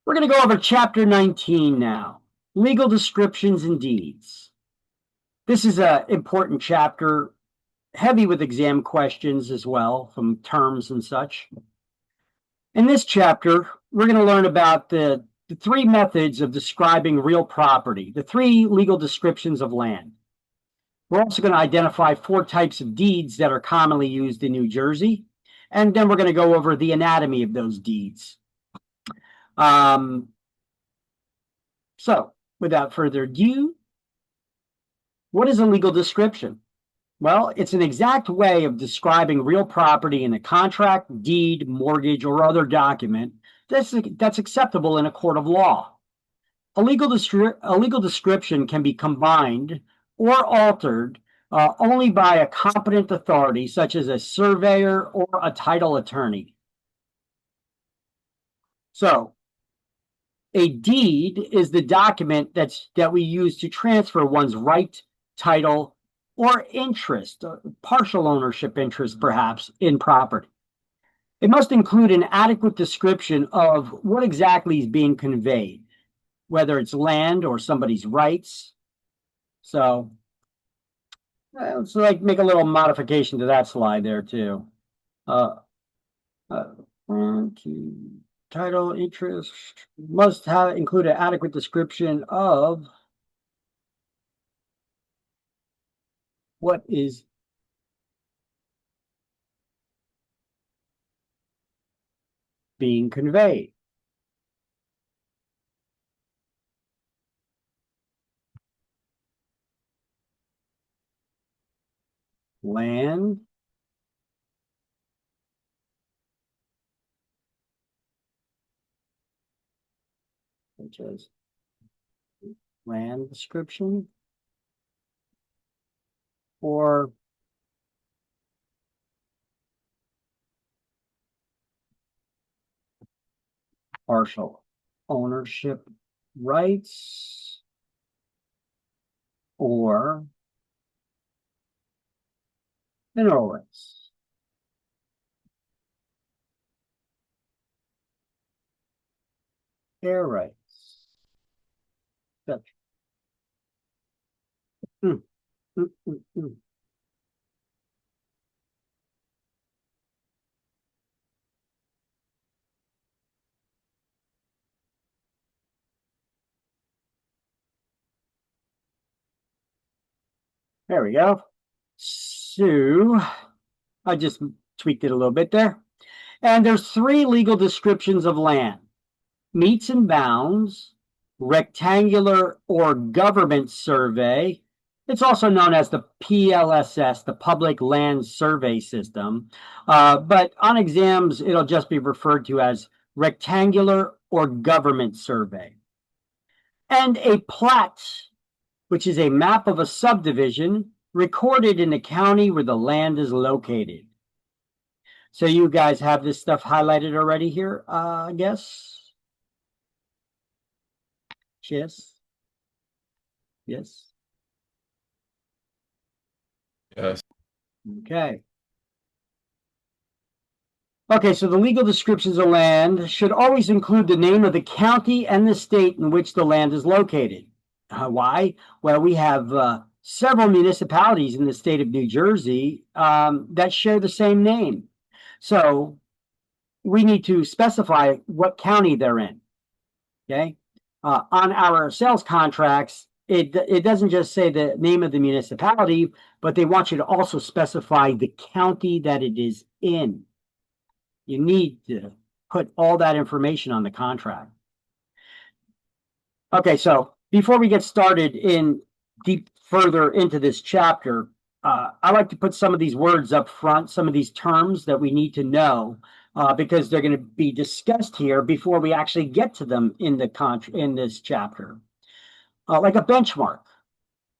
We're going to go over Chapter 19 now, Legal Descriptions and Deeds. This is an important chapter, heavy with exam questions as well, from terms and such. In this chapter, we're going to learn about the three methods of describing real property, the three legal descriptions of land. We're also going to identify four types of deeds that are commonly used in New Jersey, and then we're going to go over the anatomy of those deeds. So, without further ado, what is a legal description? Well, it's an exact way of describing real property in a contract, deed, mortgage, or other document that's acceptable in a court of law. A legal description can be combined or altered only by a competent authority, such as a surveyor or a title attorney. So, a deed is the document that we use to transfer one's right, title, or interest, partial ownership interest perhaps, in property. It must include an adequate description of what exactly is being conveyed, whether it's land or somebody's rights. So let's make a little modification to that slide there too. One, two, title, interest, must include an adequate description of what is being conveyed. Land, which is land description, or partial ownership rights, or mineral rights. Air rights. Mm, mm, mm, mm. There we go. So I just tweaked it a little bit there. And there's three legal descriptions of land: meets and bounds, rectangular or government survey. It's also known as the PLSS, the Public Land Survey System. But on exams, it'll just be referred to as rectangular or government survey. And a plat, which is a map of a subdivision recorded in the county where the land is located. So you guys have this stuff highlighted already here, I guess? Yes. Yes. Yes. Okay. Okay, so the legal descriptions of land should always include the name of the county and the state in which the land is located. Why? Well, we have several municipalities in the state of New Jersey that share the same name. So we need to specify what county they're in. Okay. On our sales contracts, it doesn't just say the name of the municipality, but they want you to also specify the county that it is in. You need to put all that information on the contract. Okay, so before we get started in deep further into this chapter, I like to put some of these words up front, some of these terms that we need to know, because they're going to be discussed here before we actually get to them in this chapter. Like a benchmark.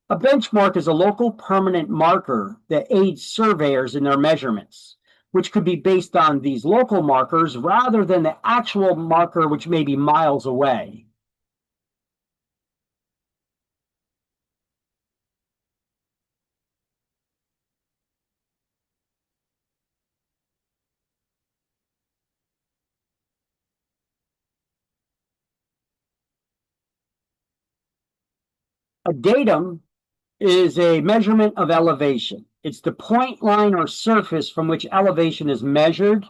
A benchmark is a local permanent marker that aids surveyors in their measurements, which could be based on these local markers rather than the actual marker, which may be miles away. A datum is a measurement of elevation. It's the point, line, or surface from which elevation is measured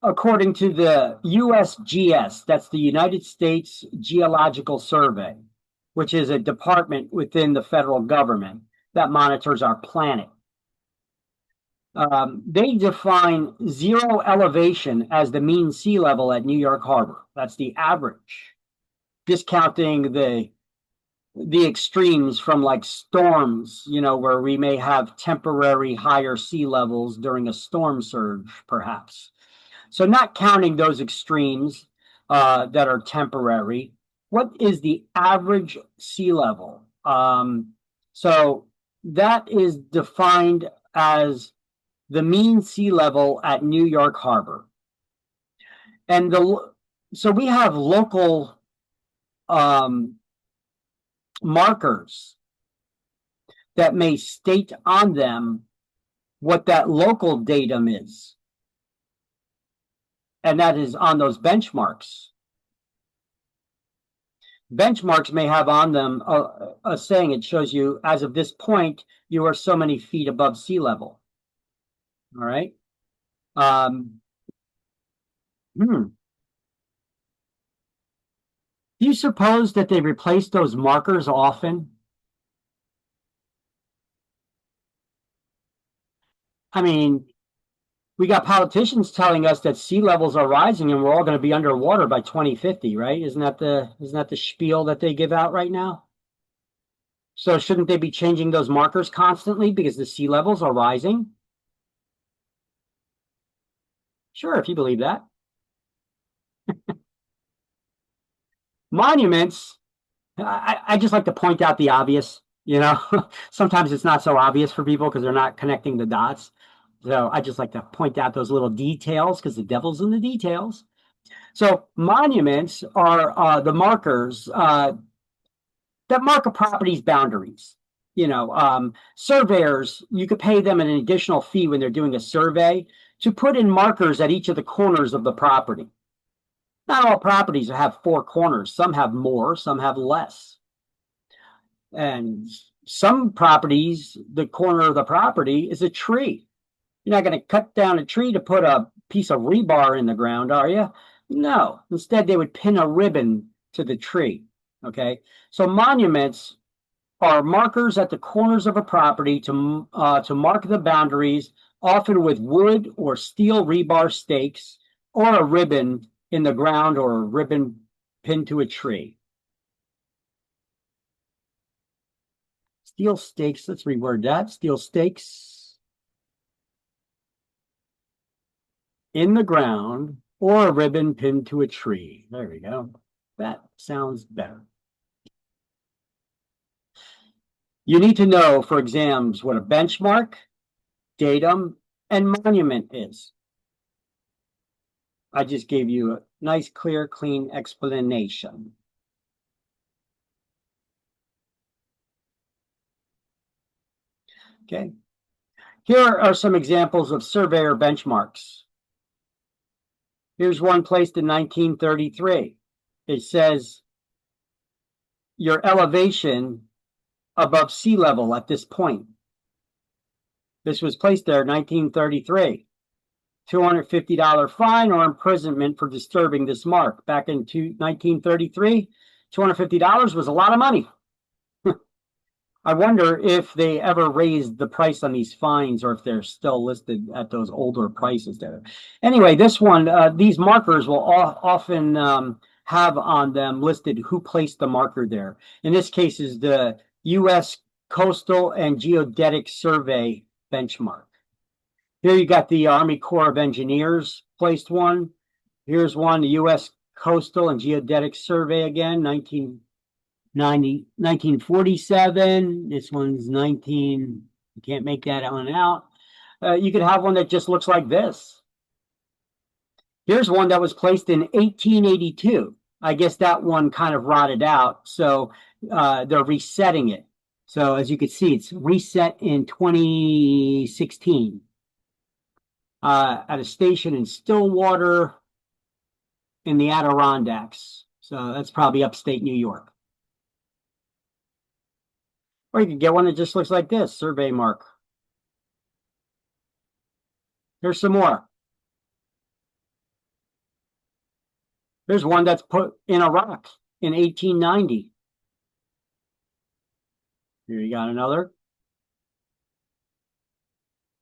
according to the USGS, that's the United States Geological Survey, which is a department within the federal government that monitors our planet. They define zero elevation as the mean sea level at New York Harbor. That's the average, discounting the extremes from like storms, where we may have temporary higher sea levels during a storm surge, perhaps. So not counting those extremes that are temporary, what is the average sea level? So that is defined as the mean sea level at New York Harbor. And so we have local markers that may state on them what that local datum is. And that is on those benchmarks. Benchmarks may have on them a saying. It shows you, as of this point, you are so many feet above sea level. All right. Do you suppose that they replace those markers often? I mean, we got politicians telling us that sea levels are rising and we're all going to be underwater by 2050, right? Isn't that the spiel that they give out right now? So shouldn't they be changing those markers constantly because the sea levels are rising? Sure, if you believe that. Monuments, I just like to point out the obvious, Sometimes it's not so obvious for people because they're not connecting the dots. So I just like to point out those little details because the devil's in the details. So monuments are the markers that mark a property's boundaries. Surveyors, you could pay them an additional fee when they're doing a survey to put in markers at each of the corners of the property. Not all properties have four corners. Some have more, some have less. And some properties, the corner of the property is a tree. You're not going to cut down a tree to put a piece of rebar in the ground, are you? No. Instead, they would pin a ribbon to the tree. Okay. So monuments are markers at the corners of a property to mark the boundaries, often with wood or steel rebar stakes or a ribbon in the ground or a ribbon pinned to a tree. Steel stakes, let's reword that. Steel stakes in the ground or a ribbon pinned to a tree. There we go. That sounds better. You need to know for exams what a benchmark, datum, and monument is. I just gave you a nice, clear, clean explanation. Okay. Here are some examples of surveyor benchmarks. Here's one placed in 1933. It says your elevation above sea level at this point. This was placed there in 1933. $250 fine or imprisonment for disturbing this mark. Back in 1933, $250 was a lot of money. I wonder if they ever raised the price on these fines or if they're still listed at those older prices there. Anyway, this one, these markers will often have on them listed who placed the marker there. In this case is the U.S. Coastal and Geodetic Survey benchmark. Here you got the Army Corps of Engineers placed one. Here's one, the U.S. Coastal and Geodetic Survey again, 1947. This one's you can't make that one out. You could have one that just looks like this. Here's one that was placed in 1882. I guess that one kind of rotted out, so they're resetting it. So as you can see, it's reset in 2016 at a station in Stillwater in the Adirondacks. So that's probably upstate New York. Or you could get one that just looks like this, survey mark. Here's some more. There's one that's put in a rock in 1890. Here you got another.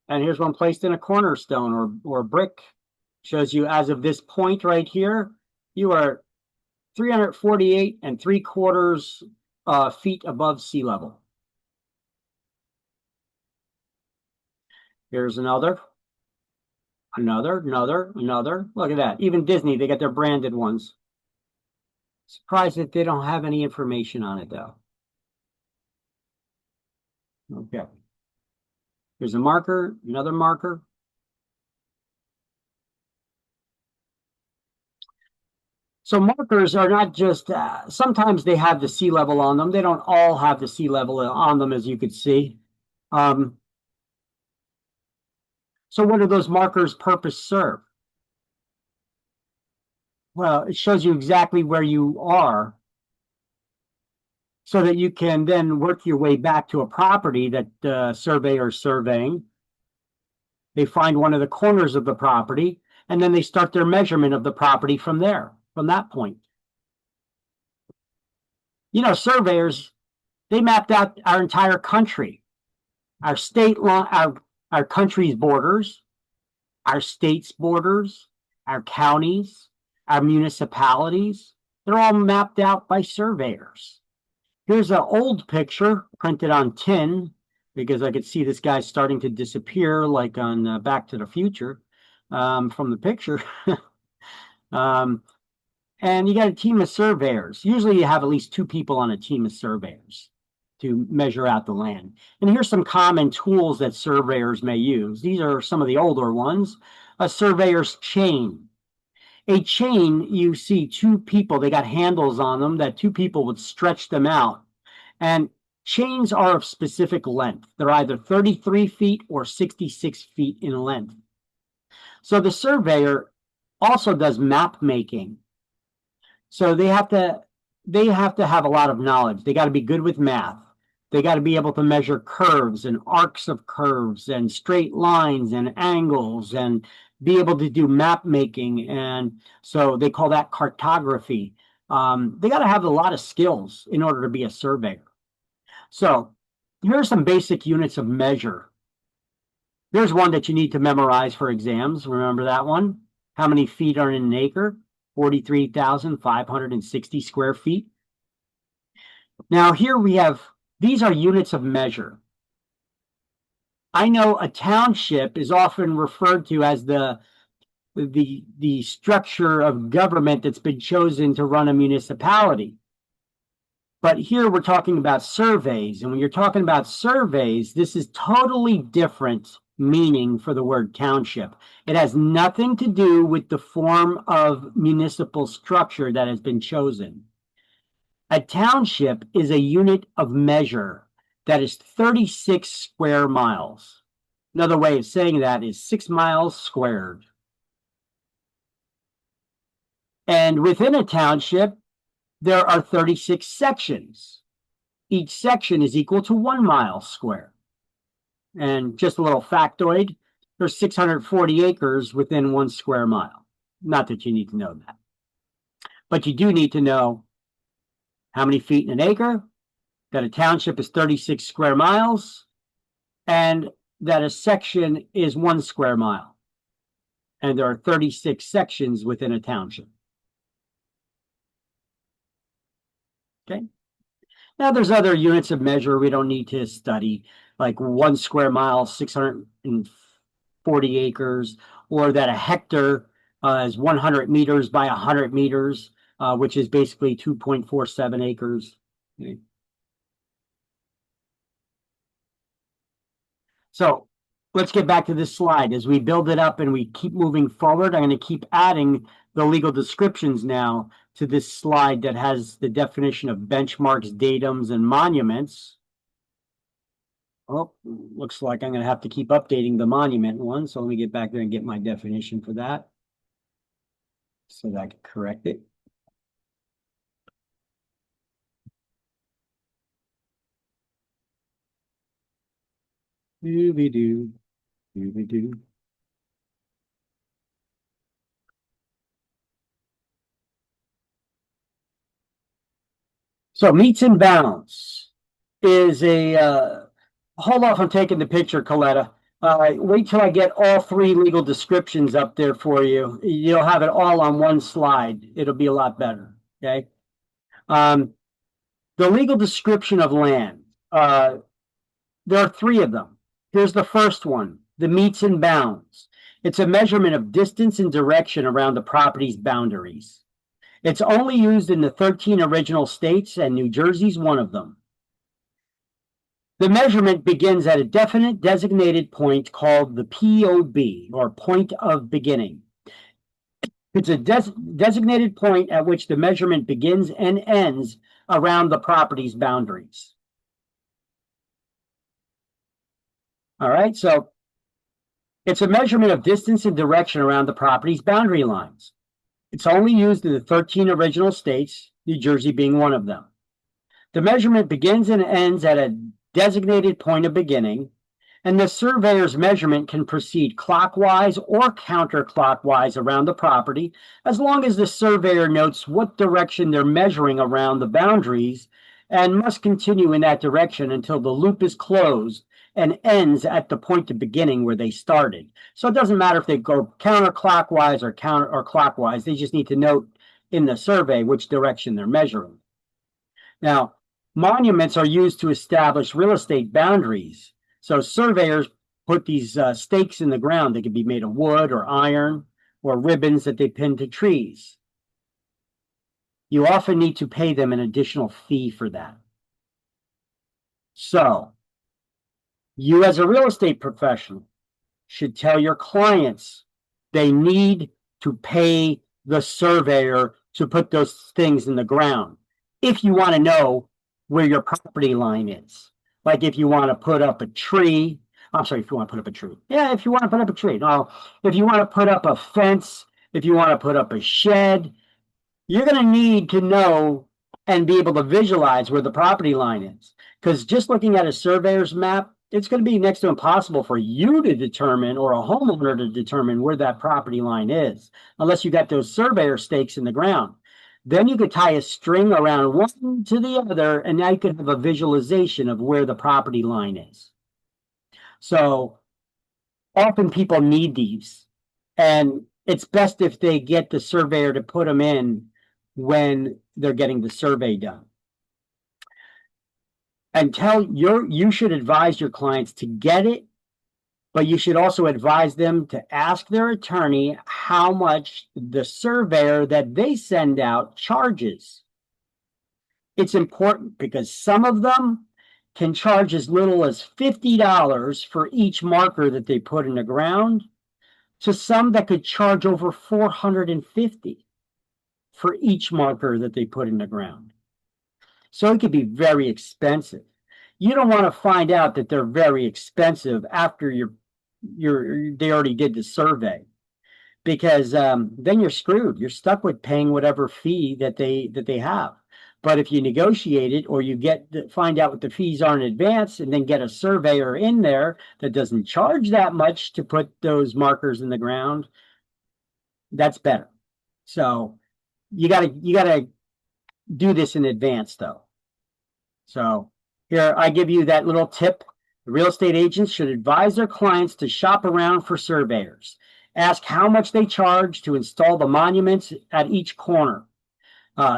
And here's one placed in a cornerstone or brick. Shows you as of this point right here, you are 348 and 3/4 feet above sea level. Here's another. Another. Look at that. Even Disney, they got their branded ones. Surprised that they don't have any information on it, though. Okay. Here's a marker, another marker. So markers are not just, sometimes they have the sea level on them. They don't all have the sea level on them, as you could see. So what do those markers' purpose serve? Well, it shows you exactly where you are so that you can then work your way back to a property that the surveyor's surveying. They find one of the corners of the property, and then they start their measurement of the property from there, from that point. You know, surveyors, they mapped out our entire country, our state law, our country's borders, our state's borders, our counties, our municipalities. They're all mapped out by surveyors. Here's an old picture printed on tin because I could see this guy starting to disappear like on Back to the Future from the picture. And you got a team of surveyors. Usually you have at least 2 people on a team of surveyors to measure out the land. And here's some common tools that surveyors may use. These are some of the older ones. A surveyor's chain. A chain, you see 2 people, they got handles on them that 2 people would stretch them out. And chains are of specific length. They're either 33 feet or 66 feet in length. So the surveyor also does map making. So they have to have a lot of knowledge. They got to be good with math. They got to be able to measure curves and arcs of curves and straight lines and angles and be able to do map making. And so they call that cartography. They got to have a lot of skills in order to be a surveyor. So here are some basic units of measure. There's one that you need to memorize for exams. Remember that one? How many feet are in an acre? 43,560 square feet. Now here we have, these are units of measure. I know a township is often referred to as the structure of government that's been chosen to run a municipality. But here we're talking about surveys. And when you're talking about surveys, this is totally different meaning for the word township. It has nothing to do with the form of municipal structure that has been chosen. A township is a unit of measure that is 36 square miles. Another way of saying that is 6 miles squared. And within a township, there are 36 sections. Each section is equal to 1 mile square. And just a little factoid, there's 640 acres within 1 square mile. Not that you need to know that. But you do need to know how many feet in an acre, that a township is 36 square miles, and that a section is 1 square mile. And there are 36 sections within a township. Okay. Now there's other units of measure we don't need to study, like 1 square mile, 640 acres, or that a hectare is 100 meters by 100 meters, which is basically 2.47 acres. Okay. So let's get back to this slide. As we build it up and we keep moving forward, I'm going to keep adding the legal descriptions now to this slide that has the definition of benchmarks, datums, and monuments. Oh, looks like I'm going to have to keep updating the monument one. So let me get back there and get my definition for that so that I can correct it. Dooby-doo, dooby-doo. So meets and bounds is a hold off on taking the picture, Coletta. Wait till I get all three legal descriptions up there for you. You'll have it all on one slide. It'll be a lot better. Okay. Um, the legal description of land. There are three of them. Here's the first one, the meets and bounds. It's a measurement of distance and direction around the property's boundaries. It's only used in the 13 original states, and New Jersey's one of them. The measurement begins at a definite designated point called the POB, or point of beginning. It's a designated point at which the measurement begins and ends around the property's boundaries. All right, so it's a measurement of distance and direction around the property's boundary lines. It's only used in the 13 original states, New Jersey being one of them. The measurement begins and ends at a designated point of beginning, and the surveyor's measurement can proceed clockwise or counterclockwise around the property, as long as the surveyor notes what direction they're measuring around the boundaries and must continue in that direction until the loop is closed and ends at the point of beginning where they started. So it doesn't matter if they go counterclockwise or clockwise. They just need to note in the survey which direction they're measuring. Now, monuments are used to establish real estate boundaries. So surveyors put these stakes in the ground. They could be made of wood or iron or ribbons that they pin to trees. You often need to pay them an additional fee for that. So you as a real estate professional should tell your clients they need to pay the surveyor to put those things in the ground if you want to know where your property line is. Like if you want to put up a tree, I'm sorry, if you want to put up a tree. Yeah, if you want to put up a tree. No, if you want to put up a fence, if you want to put up a shed, you're going to need to know and be able to visualize where the property line is. Because just looking at a surveyor's map, it's going to be next to impossible for you to determine or a homeowner to determine where that property line is, unless you got those surveyor stakes in the ground. Then you could tie a string around one to the other, and now you could have a visualization of where the property line is. So often people need these, and it's best if they get the surveyor to put them in when they're getting the survey done. And you should advise your clients to get it, but you should also advise them to ask their attorney how much the surveyor that they send out charges. It's important because some of them can charge as little as $50 for each marker that they put in the ground, to some that could charge over $450 for each marker that they put in the ground. So it could be very expensive. You don't want to find out that they're very expensive after they already did the survey, because then you're screwed. You're stuck with paying whatever fee that they have. But if you negotiate it, or you find out what the fees are in advance, and then get a surveyor in there that doesn't charge that much to put those markers in the ground, that's better. So you gotta do this in advance, though. So here, I give you that little tip. The real estate agents should advise their clients to shop around for surveyors. Ask how much they charge to install the monuments at each corner.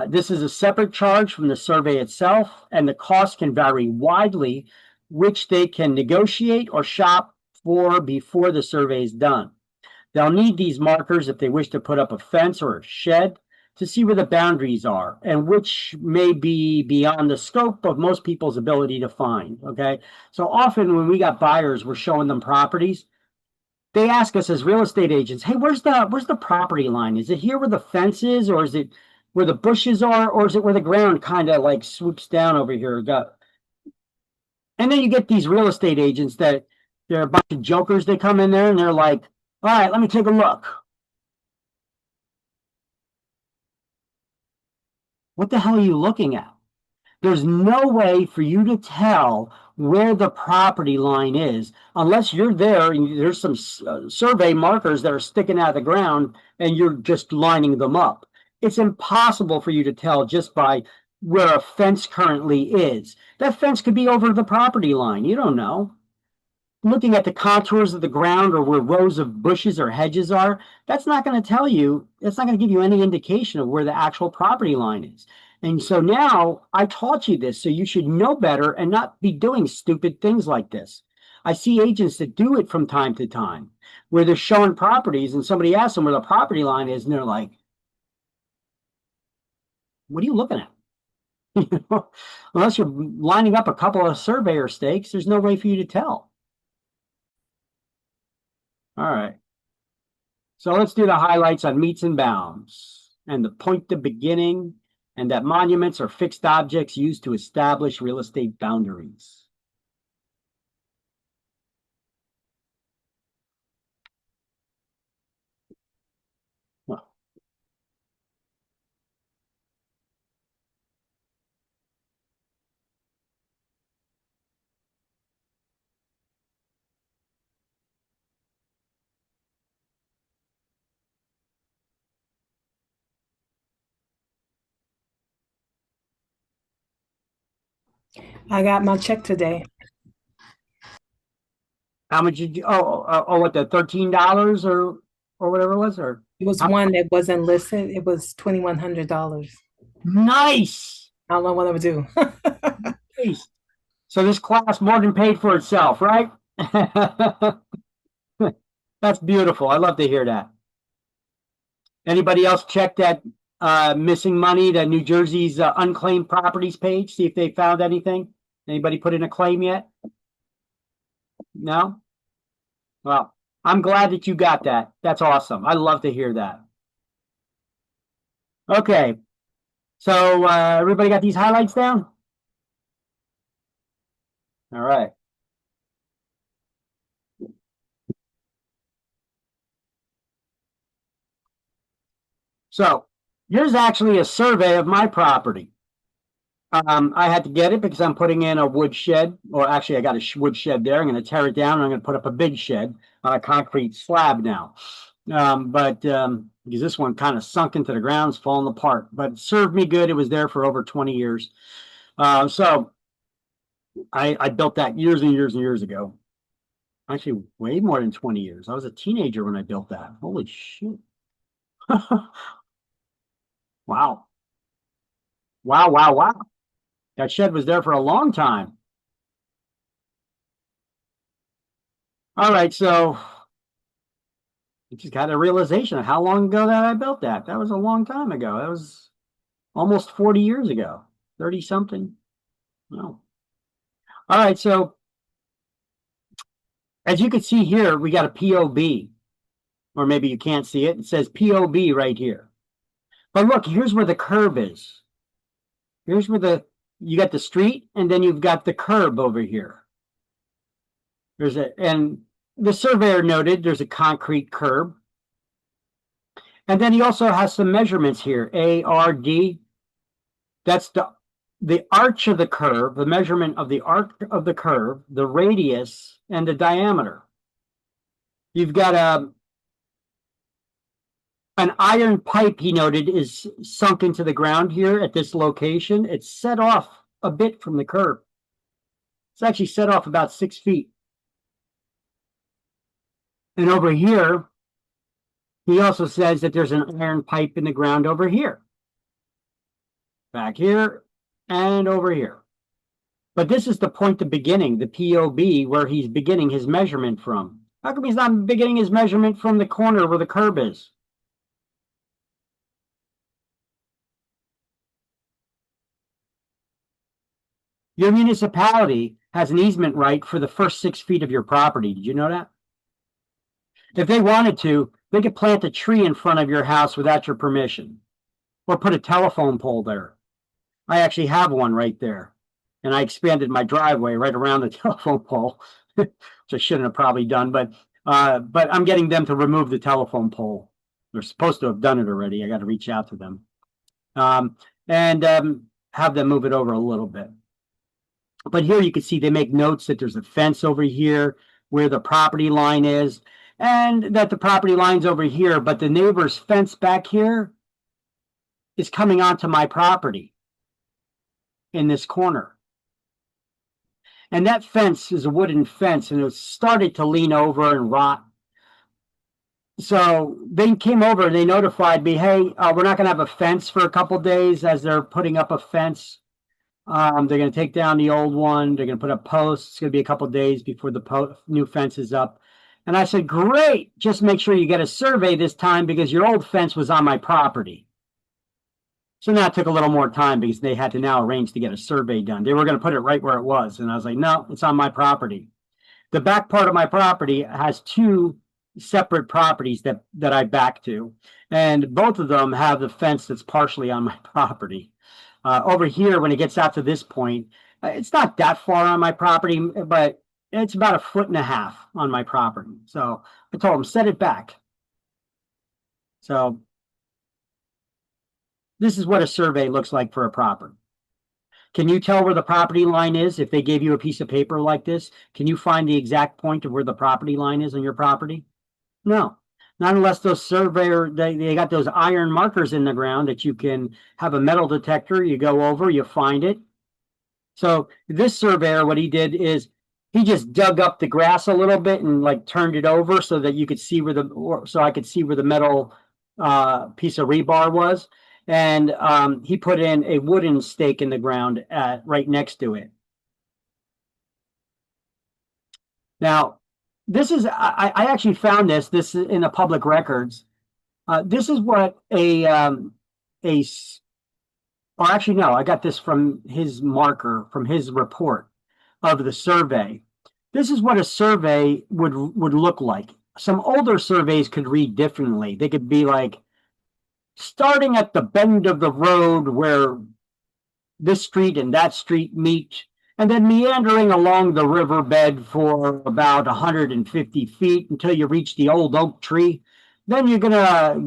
This is a separate charge from the survey itself, and the cost can vary widely, which they can negotiate or shop for before the survey is done. They'll need these markers if they wish to put up a fence or a shed, to see where the boundaries are, and which may be beyond the scope of most people's ability to find. Okay, so often when we got buyers, we're showing them properties. They ask us as real estate agents, "Hey, where's the property line? Is it here where the fence is, or is it where the bushes are, or is it where the ground kind of like swoops down over here?" And then you get these real estate agents that they're a bunch of jokers. They come in there and they're like, "All right, let me take a look." What the hell are you looking at? There's no way for you to tell where the property line is. Unless you're there and there's some survey markers that are sticking out of the ground and you're just lining them up. It's impossible for you to tell just by where a fence currently is. That fence could be over the property line. You don't know. Looking at the contours of the ground or where rows of bushes or hedges are, that's not going to tell you, that's not going to give you any indication of where the actual property line is. And so now I taught you this, so you should know better and not be doing stupid things like this. I see agents that do it from time to time where they're showing properties and somebody asks them where the property line is, and they're like, what are you looking at? You know, unless you're lining up a couple of surveyor stakes, there's no way for you to tell. All right. So let's do the highlights on meets and bounds and the point of beginning, and that monuments are fixed objects used to establish real estate boundaries. Well, I got my check today. how much did you? What, the $13 or whatever it was, or It was how, one that wasn't listed. It was $2,100. nice, I don't know what I would do. nice. So this class more than paid for itself, right? That's beautiful. I love to hear that. Anybody else check that missing money, the New Jersey's unclaimed properties page? See if they found anything. Anybody put in a claim yet? No? Well, I'm glad that you got that. That's awesome. I love to hear that. Okay. So everybody got these highlights down? All right. So here's actually a survey of my property. I had to get it because I'm putting in a wood shed, or actually I got a wood shed there. I'm going to tear it down and I'm going to put up a big shed on a concrete slab now. But because this one kind of sunk into the ground, it's falling apart, but it served me good. It was there for over 20 years. So I built that years and years and years ago. Actually, way more than 20 years. I was a teenager when I built that. Holy shit. Wow. Wow, wow, wow. That shed was there for a long time. All right, so I just got a realization of how long ago that I built that. That was a long time ago. That was almost 40 years ago, 30 something. No. All right, so as you can see here, we got a POB, or maybe you can't see it. It says POB right here. But look, here's where the curb is. Here's where you got the street, and then you've got the curb over here. And the surveyor noted there's a concrete curb. And then he also has some measurements here, ARD. That's the arch of the curve, the measurement of the arc of the curve, the radius, and the diameter. You've got an iron pipe, he noted, is sunk into the ground here at this location. It's set off a bit from the curb. It's actually set off about 6 feet. And over here, he also says that there's an iron pipe in the ground over here. Back here and over here. But this is the point of beginning, the POB, where he's beginning his measurement from. How come he's not beginning his measurement from the corner where the curb is? Your municipality has an easement right for the first 6 feet of your property. Did you know that? If they wanted to, they could plant a tree in front of your house without your permission, or put a telephone pole there. I actually have one right there. And I expanded my driveway right around the telephone pole, which I shouldn't have probably done, but I'm getting them to remove the telephone pole. They're supposed to have done it already. I got to reach out to them and have them move it over a little bit. But here you can see they make notes that there's a fence over here where the property line is, and that the property line's over here, but the neighbor's fence back here is coming onto my property in this corner. And that fence is a wooden fence, and it started to lean over and rot. So they came over and they notified me, hey, we're not going to have a fence for a couple days as they're putting up a fence. They're going to take down the old one. They're going to put up posts. It's going to be a couple days before the new fence is up. And I said, great, just make sure you get a survey this time because your old fence was on my property. So now it took a little more time because they had to now arrange to get a survey done. They were going to put it right where it was. And I was like, no, it's on my property. The back part of my property has two separate properties that I back to. And both of them have the fence that's partially on my property. Over here, when it gets out to this point, it's not that far on my property, but it's about 1.5 feet on my property. So I told them, set it back. So this is what a survey looks like for a property. Can you tell where the property line is if they gave you a piece of paper like this? Can you find the exact point of where the property line is on your property? No, not unless those surveyor, they got those iron markers in the ground that you can have a metal detector. You go over, you find it. So this surveyor, what he did is he just dug up the grass a little bit and like turned it over so that you could see so I could see where the metal piece of rebar was. And he put in a wooden stake in the ground right next to it. Now, this is, I actually found this in the public records. This is what or actually, no, I got this from his marker, from his report of the survey. This is what a survey would look like. Some older surveys could read differently. They could be like, starting at the bend of the road where this street and that street meet, and then meandering along the riverbed for about 150 feet until you reach the old oak tree. Then you're gonna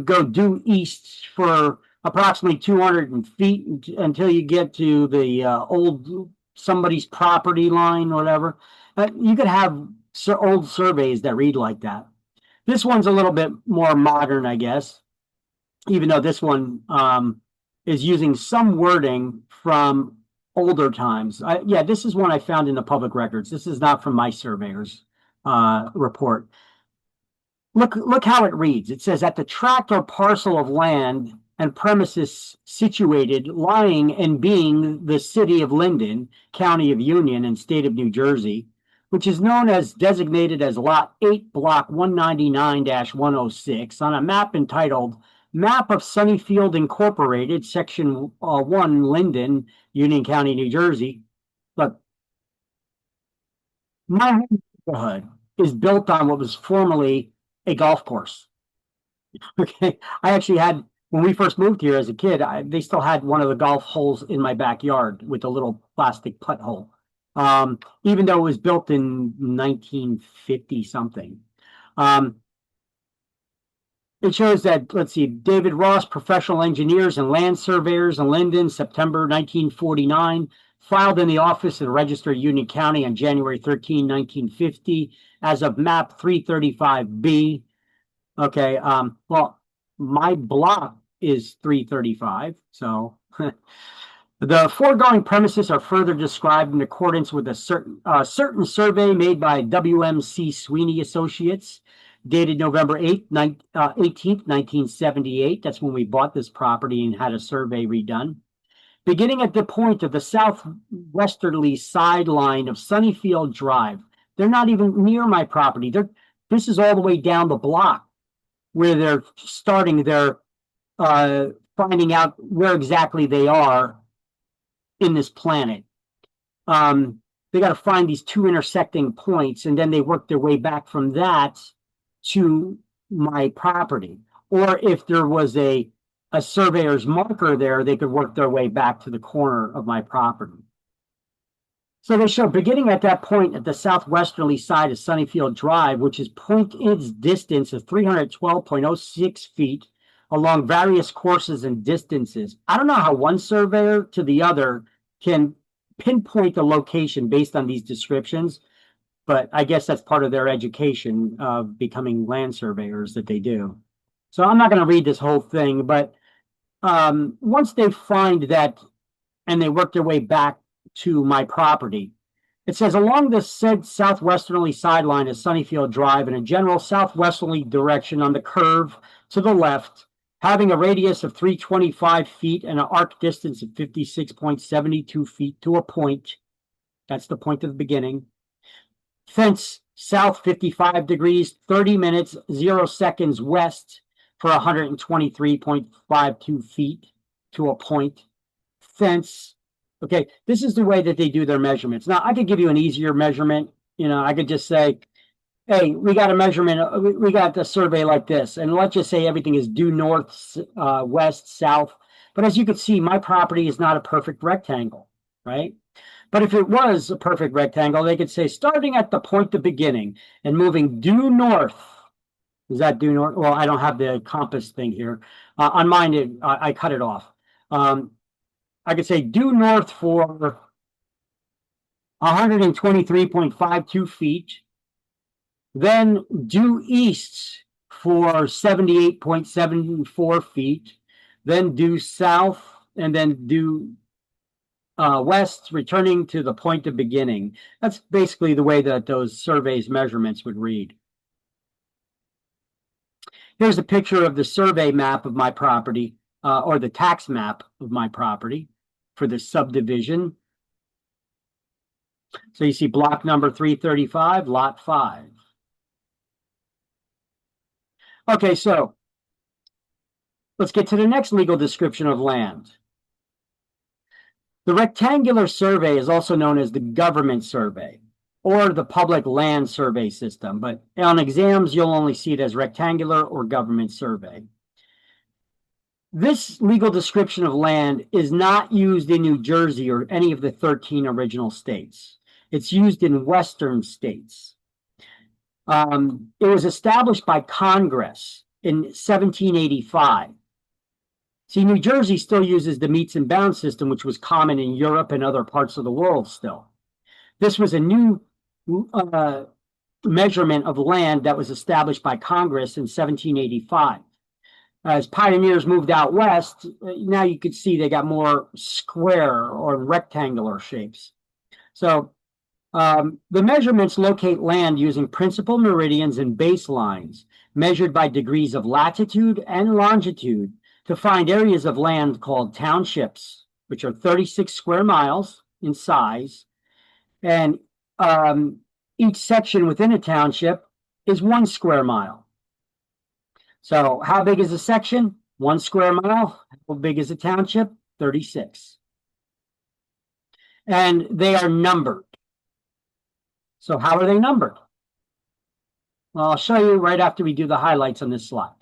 go due east for approximately 200 feet until you get to the old somebody's property line, whatever. You could have old surveys that read like that. This one's a little bit more modern, I guess, even though this one is using some wording from older times. Yeah, this is one I found in the public records. This is not from my surveyor's report. Look how it reads. It says, at the tract or parcel of land and premises situated, lying and being the city of Linden, county of Union, and state of New Jersey, which is known as designated as Lot 8, Block 199-106, on a map entitled Map of Sunnyfield Incorporated, Section 1, Linden, Union County, New Jersey. Look, my neighborhood is built on what was formerly a golf course. Okay, I actually had, when we first moved here as a kid, they still had one of the golf holes in my backyard with a little plastic putt hole, even though it was built in 1950 something. It shows that, let's see, David Ross, Professional Engineers and Land Surveyors in Linden, September 1949, filed in the office and registered Union County on January 13, 1950, as of map 335B. Okay, well, my block is 335, so the foregoing premises are further described in accordance with a certain survey made by WMC Sweeney Associates, dated November 18th, 1978. That's when we bought this property and had a survey redone. Beginning at the point of the southwesterly sideline of Sunnyfield Drive. They're not even near my property. This is all the way down the block where they're starting their finding out where exactly they are in this planet. They got to find these two intersecting points, and then they work their way back from that to my property. Or if there was a surveyor's marker there, they could work their way back to the corner of my property. So they show, beginning at that point at the southwesterly side of Sunnyfield Drive, which is point its distance of 312.06 feet along various courses and distances. I don't know how one surveyor to the other can pinpoint the location based on these descriptions, but I guess that's part of their education of becoming land surveyors that they do. So I'm not going to read this whole thing, but once they find that and they work their way back to my property, it says along the said southwesterly sideline of Sunnyfield Drive in a general southwesterly direction on the curve to the left, having a radius of 325 feet and an arc distance of 56.72 feet to a point. That's the point of the beginning. Fence south 55 degrees, 30 minutes, 0 seconds west for 123.52 feet to a point. Fence. Okay, this is the way that they do their measurements. Now, I could give you an easier measurement. I could just say, hey, we got a measurement, we got a survey like this, and let's just say everything is due north, west, south. But as you can see, my property is not a perfect rectangle, right? But if it was a perfect rectangle, they could say starting at the point of beginning and moving due north. Is that due north? Well, I don't have the compass thing here. On mine, I cut it off. I could say due north for 123.52 feet, then due east for 78.74 feet, then due south, and then due west, returning to the point of beginning. That's basically the way that those surveys measurements would read. Here's a picture of the survey map of my property, or the tax map of my property for the subdivision. So you see block number 335, lot 5. Okay, so let's get to the next legal description of land. The rectangular survey is also known as the government survey or the public land survey system, but on exams, you'll only see it as rectangular or government survey. This legal description of land is not used in New Jersey or any of the 13 original states. It's used in Western states. It was established by Congress in 1785. See, New Jersey still uses the metes and bounds system, which was common in Europe and other parts of the world still. This was a new measurement of land that was established by Congress in 1785. As pioneers moved out west, now you could see they got more square or rectangular shapes. So the measurements locate land using principal meridians and baselines measured by degrees of latitude and longitude to find areas of land called townships, which are 36 square miles in size. And each section within a township is 1 square mile. So how big is a section? 1 square mile. How big is a township? 36. And they are numbered. So how are they numbered? Well, I'll show you right after we do the highlights on this slide.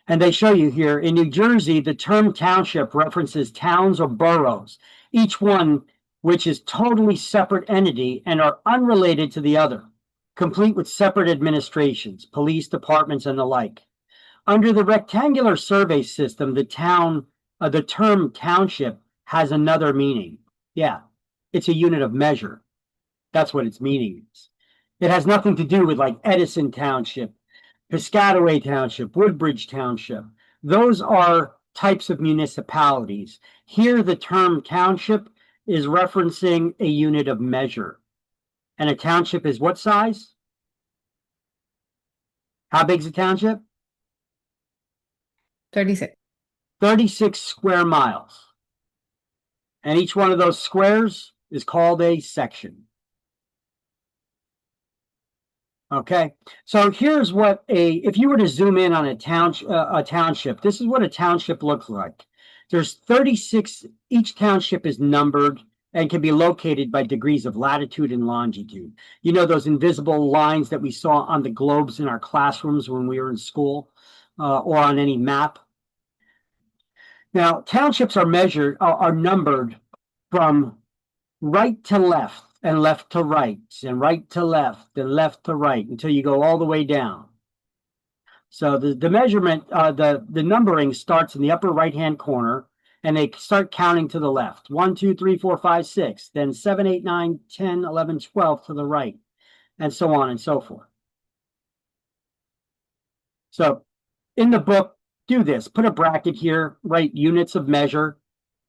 And they show you here in New Jersey, the term township references towns or boroughs, each one which is totally separate entity and are unrelated to the other, complete with separate administrations, police departments, and the like. Under the rectangular survey system, the term township has another meaning. Yeah, it's a unit of measure. That's what its meaning is. It has nothing to do with like Edison Township, Piscataway Township, Woodbridge Township. Those are types of municipalities. Here, the term township is referencing a unit of measure. And a township is what size? How big is a township? 36. 36 square miles. And each one of those squares is called a section. Okay, so here's what if you were to zoom in on a township, this is what a township looks like. There's 36, each township is numbered and can be located by degrees of latitude and longitude. You know those invisible lines that we saw on the globes in our classrooms when we were in school, or on any map. Now, townships are numbered from right to left. and left to right and right to left and left to right until you go all the way down. So the measurement, the numbering starts in the upper right-hand corner, and they start counting to the left. 1, 2, 3, 4, 5, 6. Then 7, 8, 9, 10, 11, 12 to the right, and so on and so forth. So in the book, do this. Put a bracket here, write units of measure.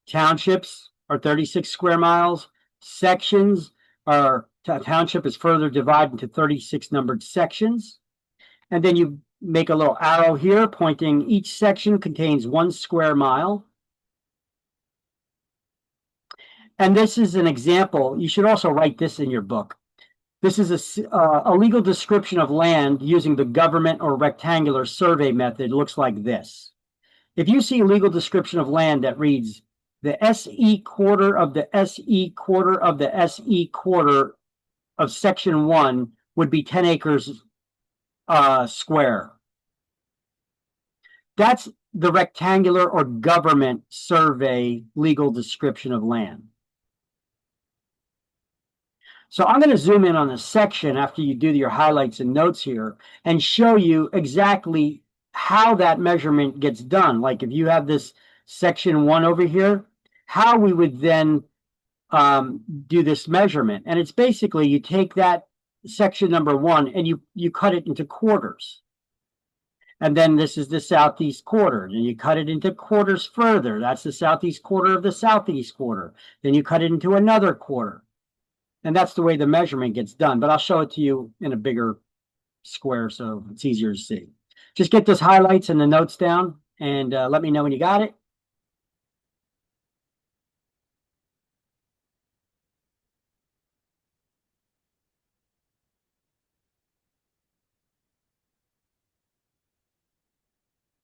Townships are 36 square miles. Sections are, township is further divided into 36 numbered sections. And then you make a little arrow here pointing each section contains 1 square mile. And this is an example. You should also write this in your book. This is a legal description of land using the government or rectangular survey method. It looks like this. If you see a legal description of land that reads the SE quarter of the SE quarter of the SE quarter of section 1 would be 10 acres square. That's the rectangular or government survey legal description of land. So I'm going to zoom in on a section after you do your highlights and notes here and show you exactly how that measurement gets done. Like if you have this section 1 over here, how we would then do this measurement. And it's basically you take that section number 1 and you cut it into quarters. And then this is the southeast quarter. And you cut it into quarters further. That's the southeast quarter of the southeast quarter. Then you cut it into another quarter. And that's the way the measurement gets done. But I'll show it to you in a bigger square so it's easier to see. Just get those highlights and the notes down and let me know when you got it.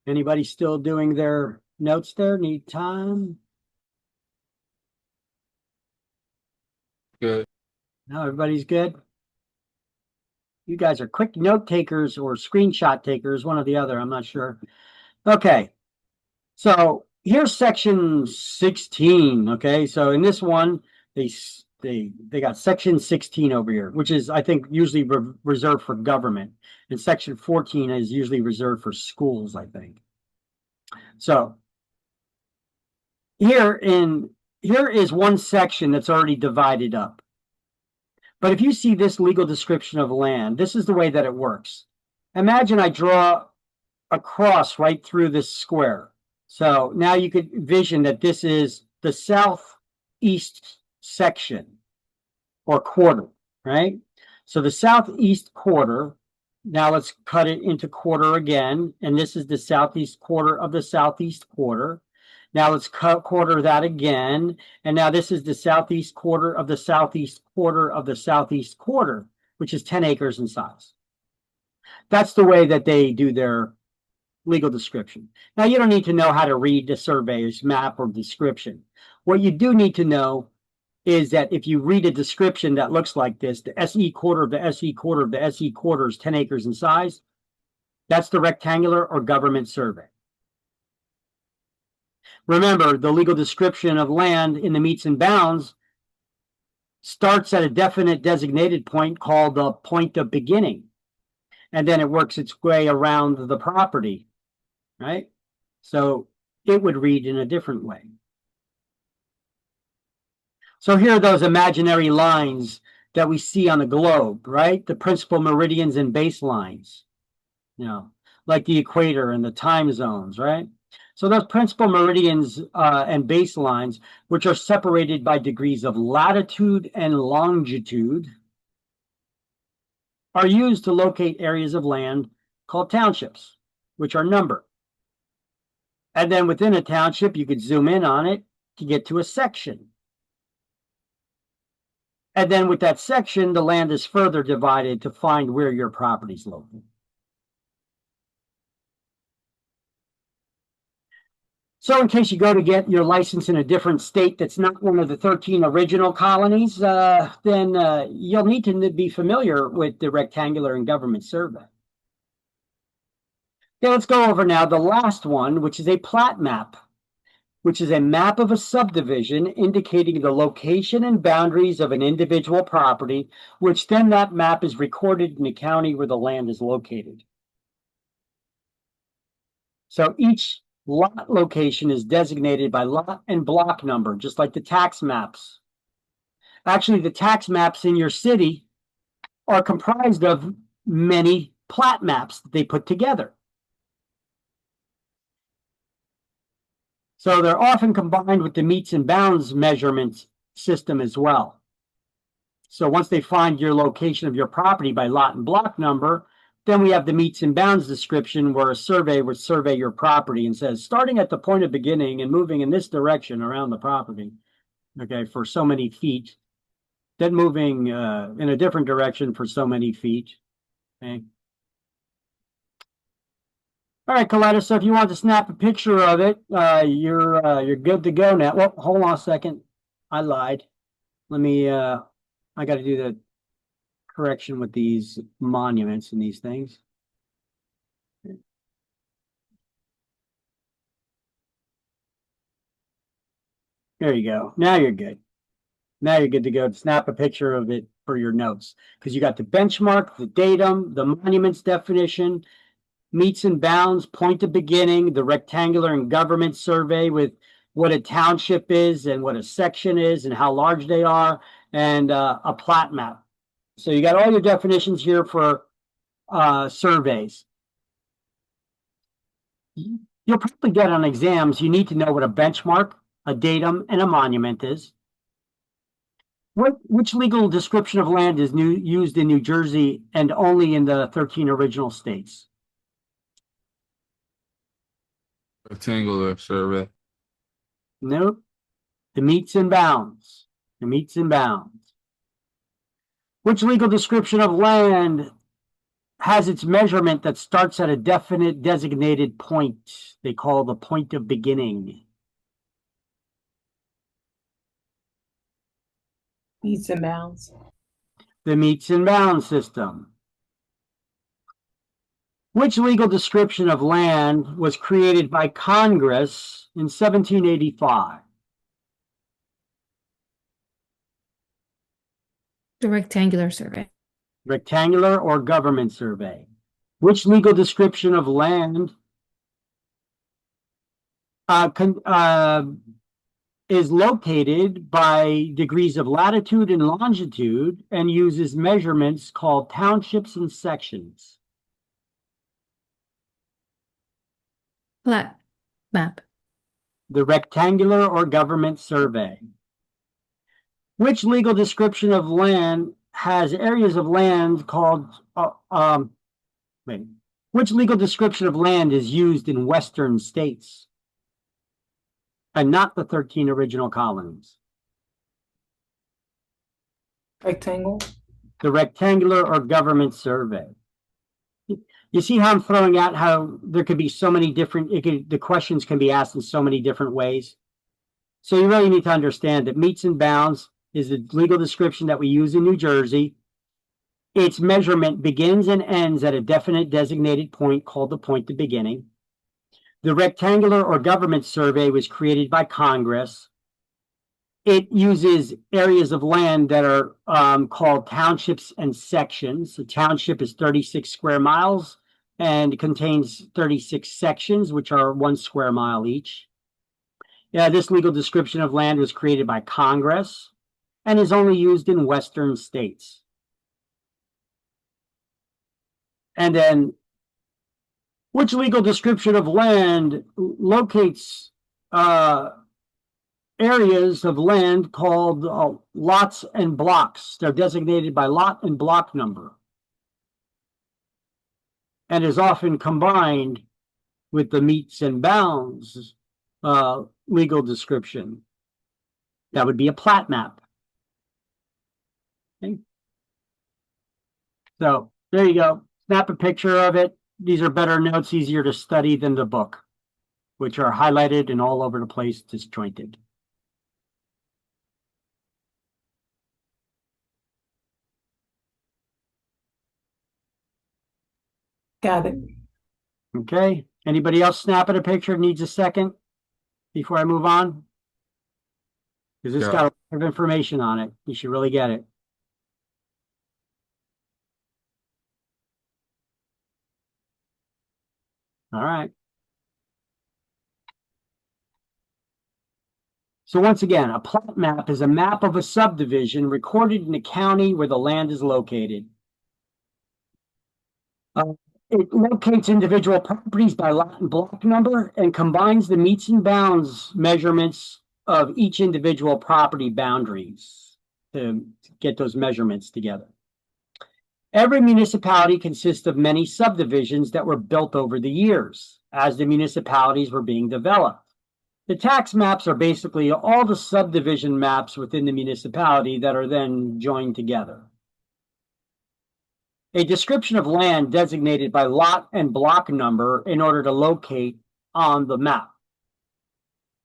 Anybody still doing their notes there? Need time? Good. No, everybody's good? You guys are quick note takers or screenshot takers, one or the other, I'm not sure. Okay, so here's section 16, okay? So in this one, they got section 16 over here, which is, I think, usually reserved for government. And section 14 is usually reserved for schools, I think. So here is one section that's already divided up. But if you see this legal description of land, this is the way that it works. Imagine I draw a cross right through this square. So now you could envision that this is the southeast section or quarter, right? So the southeast quarter, now let's cut it into quarter again. And this is the southeast quarter of the southeast quarter. Now let's cut quarter that again. And now this is the southeast quarter of the southeast quarter of the southeast quarter, which is 10 acres in size. That's the way that they do their legal description. Now, you don't need to know how to read the surveyor's map or description. What you do need to know is that if you read a description that looks like this, the SE quarter of the SE quarter of the SE quarter is 10 acres in size, that's the rectangular or government survey. Remember, the legal description of land in the meets and bounds starts at a definite designated point called the point of beginning. And then it works its way around the property, right? So it would read in a different way. So here are those imaginary lines that we see on the globe, right? The principal meridians and baselines, you know, like the equator and the time zones, right? So those principal meridians and baselines, which are separated by degrees of latitude and longitude, are used to locate areas of land called townships, which are numbered. And then within a township, you could zoom in on it to get to a section. And then with that section, the land is further divided to find where your property is located. So in case you go to get your license in a different state that's not one of the 13 original colonies, then you'll need to be familiar with the rectangular and government survey. Okay, let's go over now the last one, which is a plat map. which is a map of a subdivision indicating the location and boundaries of an individual property, which then that map is recorded in the county where the land is located. So each lot location is designated by lot and block number, just like the tax maps. Actually, the tax maps in your city are comprised of many plat maps that they put together. So they're often combined with the meets and bounds measurement system as well. So once they find your location of your property by lot and block number, then we have the meets and bounds description where a survey would survey your property and says, starting at the point of beginning and moving in this direction around the property, okay, for so many feet, then moving in a different direction for so many feet, okay. All right, Coletta, so if you want to snap a picture of it, you're good to go now. Well, hold on a second. I lied. Let me, I got to do the correction with these monuments and these things. There you go. Now you're good. Now you're good to go. Snap a picture of it for your notes because you got the benchmark, the datum, the monuments definition, meets and bounds, point of beginning, the rectangular and government survey with what a township is and what a section is and how large they are, and a plat map. So you got all your definitions here for surveys. You'll probably get on exams, you need to know what a benchmark, a datum, and a monument is. Which legal description of land is used in New Jersey and only in the 13 original states? Rectangular survey. Nope. The meets and bounds. The meets and bounds. Which legal description of land has its measurement that starts at a definite designated point? They call the point of beginning. Meets and bounds. The meets and bounds system. Which legal description of land was created by Congress in 1785? The rectangular survey. Rectangular or government survey? Which legal description of land is located by degrees of latitude and longitude and uses measurements called townships and sections? Plat map. The rectangular or government survey? Which legal description of land has areas of land called, which legal description of land is used in Western states and not the 13 original colonies? Rectangle. The rectangular or government survey. You see how I'm throwing out how there could be so many different, the questions can be asked in so many different ways. So you really need to understand that meets and bounds is the legal description that we use in New Jersey. Its measurement begins and ends at a definite designated point called the point of beginning. The rectangular or government survey was created by Congress. It uses areas of land that are called townships and sections. A township is 36 square miles and contains 36 sections, which are 1 square mile each. Yeah, this legal description of land was created by Congress and is only used in Western states. And then, which legal description of land locates areas of land called lots and blocks? They're designated by lot and block number and is often combined with the meets and bounds legal description. That would be a plat map. Okay. So there you go. Snap a picture of it. These are better notes, easier to study than the book, which are highlighted and all over the place, disjointed. Got it. Okay. Anybody else snapping a picture needs a second? before I move on? Because this Yeah. got a lot of information on it. You should really get it. All right. So once again, a plat map is a map of a subdivision recorded in the county where the land is located. It locates individual properties by lot and block number and combines the meets and bounds measurements of each individual property boundaries to get those measurements together. Every municipality consists of many subdivisions that were built over the years as the municipalities were being developed. The tax maps are basically all the subdivision maps within the municipality that are then joined together. A description of land designated by lot and block number in order to locate on the map.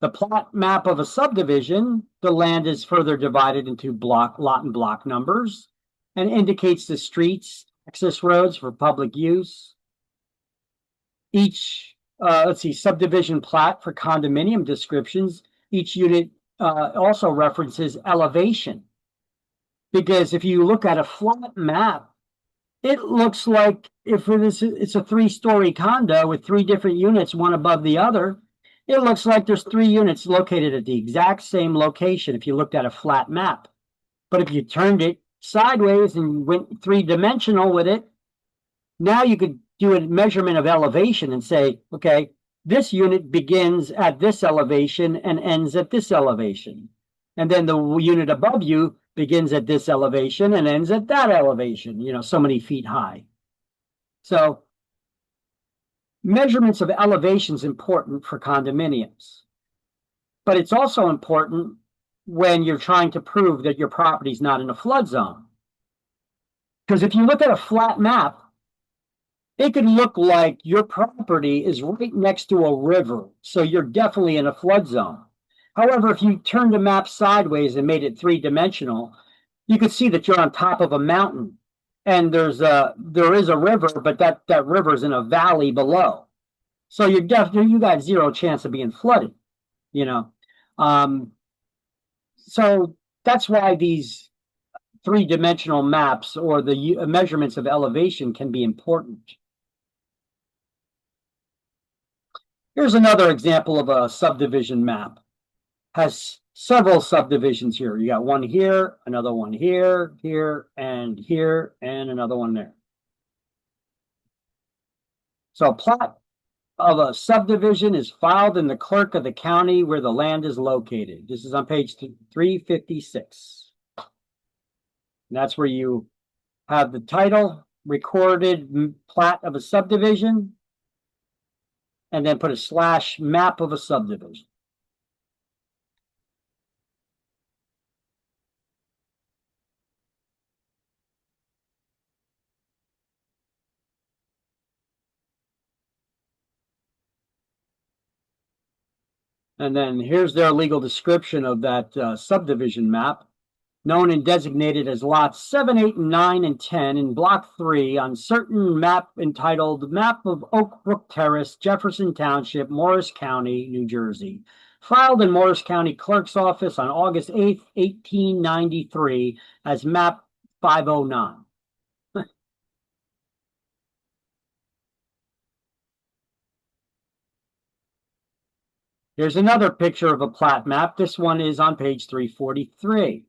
The plot map of a subdivision, the land is further divided into lot and block numbers and indicates the streets, access roads for public use. Each subdivision plat for condominium descriptions. Each unit also references elevation. Because if you look at a flat map, it looks like if it's a 3-story condo with 3 different units, one above the other, it looks like there's 3 units located at the exact same location if you looked at a flat map. But if you turned it sideways and went 3-dimensional with it, now you could do a measurement of elevation and say, okay, this unit begins at this elevation and ends at this elevation. And then the unit above you begins at this elevation and ends at that elevation, so many feet high. So measurements of elevation is important for condominiums. But it's also important when you're trying to prove that your property is not in a flood zone. Because if you look at a flat map, it could look like your property is right next to a river, so you're definitely in a flood zone. However, if you turned the map sideways and made it 3-dimensional, you could see that you're on top of a mountain, and there is a river, but that river is in a valley below. So you got 0 chance of being flooded, So that's why these 3-dimensional maps or the measurements of elevation can be important. Here's another example of a subdivision map. Has several subdivisions here. You got one here, another one here, and another one there. So a plat of a subdivision is filed in the clerk of the county where the land is located. This is on page 356. And that's where you have the title, recorded plat of a subdivision, and then put a / map of a subdivision. And then here's their legal description of that subdivision map, known and designated as lots 7, 8, 9, and 10 in block 3 on certain map entitled Map of Oak Brook Terrace, Jefferson Township, Morris County, New Jersey. Filed in Morris County Clerk's Office on August 8, 1893 as map 509. Here's another picture of a plat map. This one is on page 343.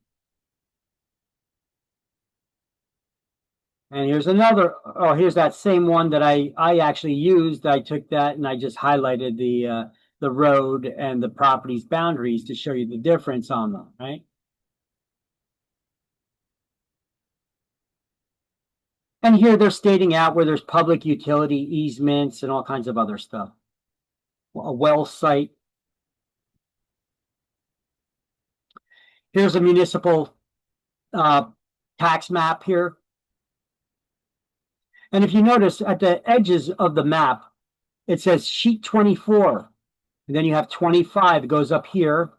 And here's another, here's that same one that I actually used. I took that and I just highlighted the road and the property's boundaries to show you the difference on them, right? And here they're stating out where there's public utility easements and all kinds of other stuff. A well site. Here's a municipal tax map here. And if you notice at the edges of the map, it says sheet 24. And then you have 25 goes up here.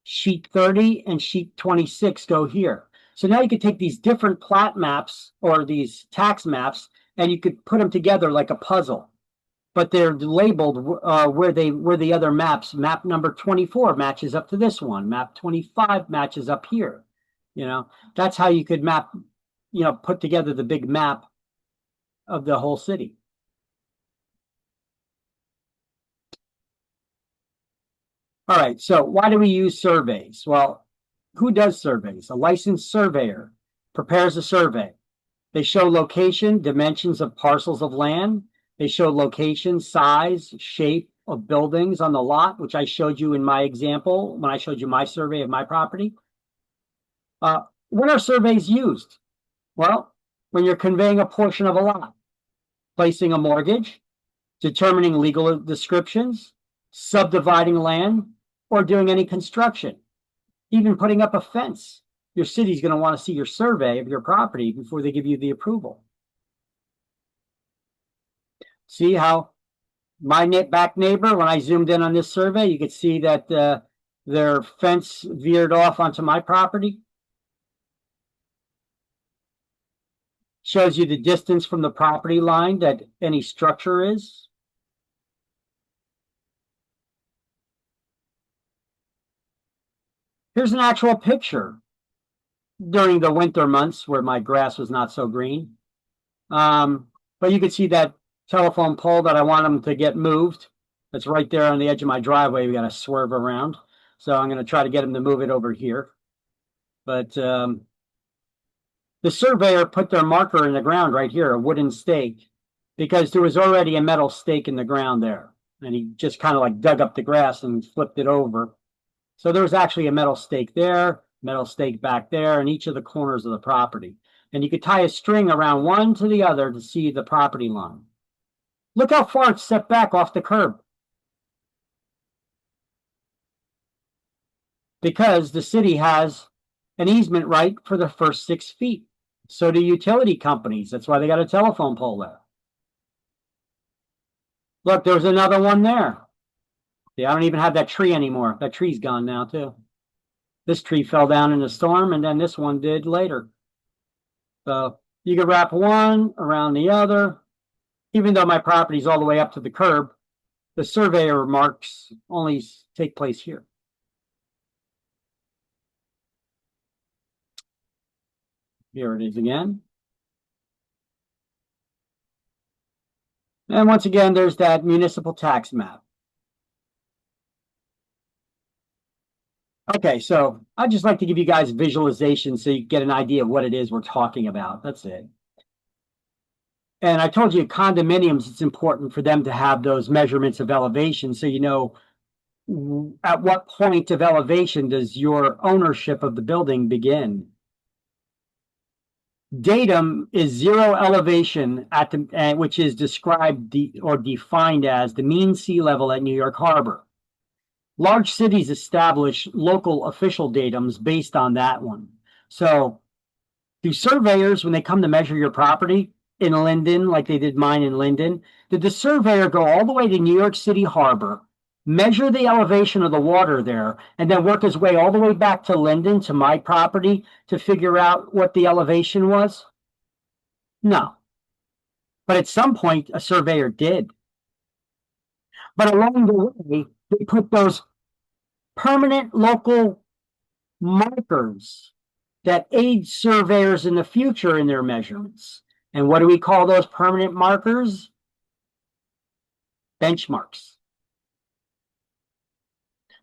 Sheet 30 and sheet 26 go here. So now you could take these different plat maps or these tax maps and you could put them together like a puzzle. but they're labeled where the other maps. Map number 24 matches up to this one. Map 25 matches up here. You know, that's how you could map, you know, put together the big map of the whole city. All right, so why do we use surveys? Well, who does surveys? A licensed surveyor prepares a survey. They show location, dimensions of parcels of land. They show location, size, shape of buildings on the lot, which I showed you in my example when I showed you my survey of my property. When are surveys used? Well, when you're conveying a portion of a lot, placing a mortgage, determining legal descriptions, subdividing land, or doing any construction, even putting up a fence. Your city's going to want to see your survey of your property before they give you the approval. See how my back neighbor, when I zoomed in on this survey, you could see that their fence veered off onto my property. Shows you the distance from the property line that any structure is. Here's an actual picture during the winter months where my grass was not so green. But you can see that telephone pole that I want them to get moved. It's right there on the edge of my driveway. We got to swerve around. So I'm going to try to get them to move it over here. But the surveyor put their marker in the ground right here, a wooden stake, because there was already a metal stake in the ground there. And he just kind of like dug up the grass and flipped it over. So there was actually a metal stake there, metal stake back there, in each of the corners of the property. And you could tie a string around one to the other to see the property line. Look how far it's set back off the curb. Because the city has an easement right for the first 6 feet. So do utility companies. That's why they got a telephone pole there. Look, there's another one there. Yeah, I don't even have that tree anymore. That tree's gone now, too. This tree fell down in a storm, and then this one did later. So you could wrap one around the other. Even though my property's all the way up to the curb, the surveyor marks only take place here. Here it is again. And once again, there's that municipal tax map. Okay, so I'd just like to give you guys visualization so you get an idea of what it is we're talking about. That's it. And I told you condominiums, it's important for them to have those measurements of elevation so you know at what point of elevation does your ownership of the building begin. Datum is zero elevation at the which is described or defined as the mean sea level at New York Harbor. Large cities establish local official datums based on that one. So do surveyors, when they come to measure your property in Linden, like they did mine in Linden, did the surveyor go all the way to New York City Harbor, measure the elevation of the water there, and then work his way all the way back to Linden, to my property, to figure out what the elevation was? No. But at some point, a surveyor did. But along the way, they put those permanent local markers that aid surveyors in the future in their measurements. And what do we call those permanent markers? Benchmarks.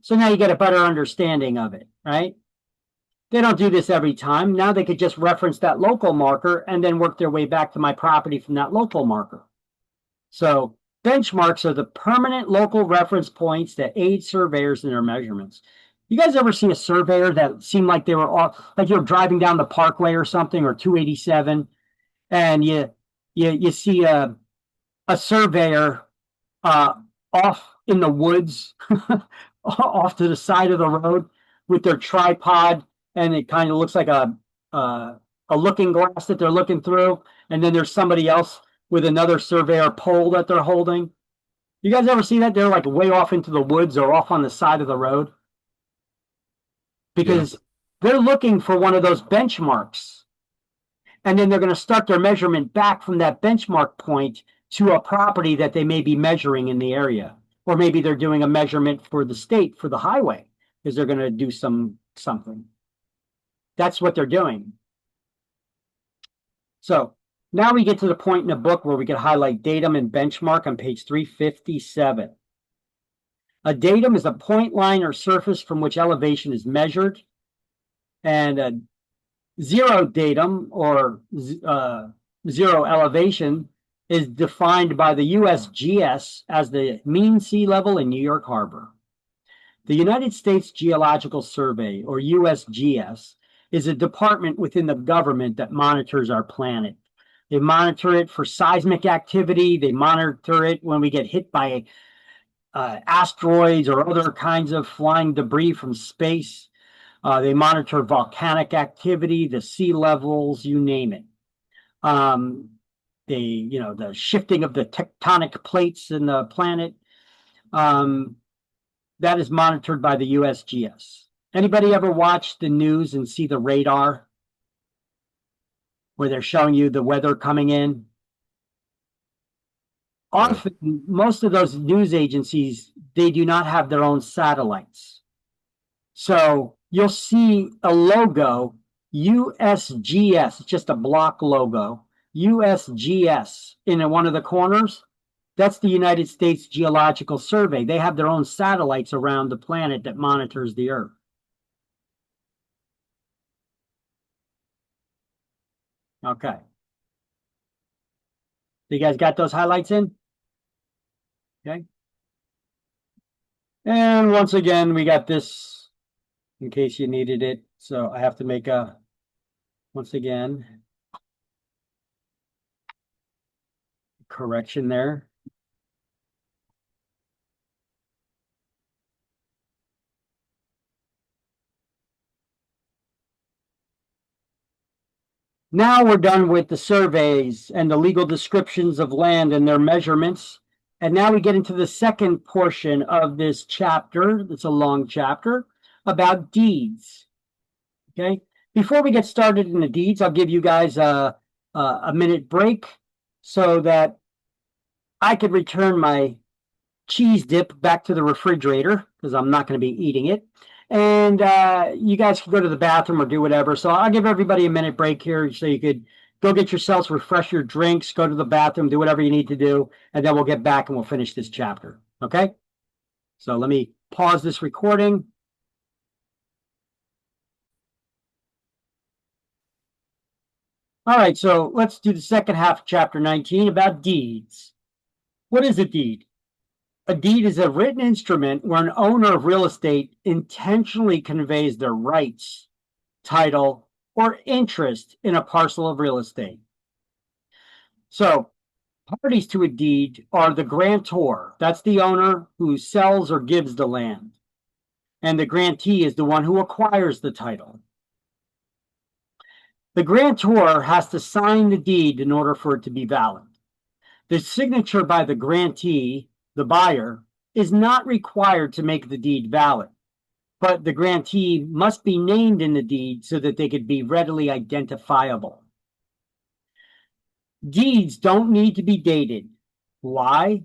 So now you get a better understanding of it, right? They don't do this every time. Now they could just reference that local marker and then work their way back to my property from that local marker. So benchmarks are the permanent local reference points that aid surveyors in their measurements. You guys ever see a surveyor that seemed like they were off, like you're driving down the Parkway or something, or 287, and you see a surveyor off in the woods, off to the side of the road with their tripod, and it kind of looks like a looking glass that they're looking through, and then there's somebody else with another surveyor pole that they're holding. You guys ever see that? They're like way off into the woods or off on the side of the road because they're looking for one of those benchmarks, and then they're going to start their measurement back from that benchmark point to a property that they may be measuring in the area. Or maybe they're doing a measurement for the state for the highway because they're going to do something. That's what they're doing. So now we get to the point in the book where we can highlight datum and benchmark on page 357. A datum is a point line or surface from which elevation is measured. And a zero datum or zero elevation is defined by the USGS as the mean sea level in New York Harbor. The United States Geological Survey, or USGS, is a department within the government that monitors our planet. They monitor it for seismic activity. They monitor it when we get hit by asteroids or other kinds of flying debris from space. They monitor volcanic activity, the sea levels, you name it. The shifting of the tectonic plates in the planet, that is monitored by the USGS. Anybody ever watch the news and see the radar where they're showing you the weather coming in? Often, most of those news agencies, they do not have their own satellites. So you'll see a logo, USGS, it's just a block logo, USGS in one of the corners. That's the United States Geological Survey. They have their own satellites around the planet that monitors the Earth. Okay. You guys got those highlights in? Okay. And once again, we got this in case you needed it. So I have to make once again, correction there. Now we're done with the surveys and the legal descriptions of land and their measurements. And now we get into the second portion of this chapter. It's a long chapter about deeds. Okay. Before we get started in the deeds, I'll give you guys a minute break so that I could return my cheese dip back to the refrigerator because I'm not going to be eating it. And you guys can go to the bathroom or do whatever. So I'll give everybody a minute break here so you could go get yourselves, refresh your drinks, go to the bathroom, do whatever you need to do, and then we'll get back and we'll finish this chapter. Okay? So let me pause this recording. All right, so let's do the second half of chapter 19 about deeds. What is a deed? A deed is a written instrument where an owner of real estate intentionally conveys their rights, title, or interest in a parcel of real estate. So, parties to a deed are the grantor. That's the owner who sells or gives the land. And the grantee is the one who acquires the title. The grantor has to sign the deed in order for it to be valid. The signature by the grantee, the buyer, is not required to make the deed valid, but the grantee must be named in the deed so that they could be readily identifiable. Deeds don't need to be dated. Why?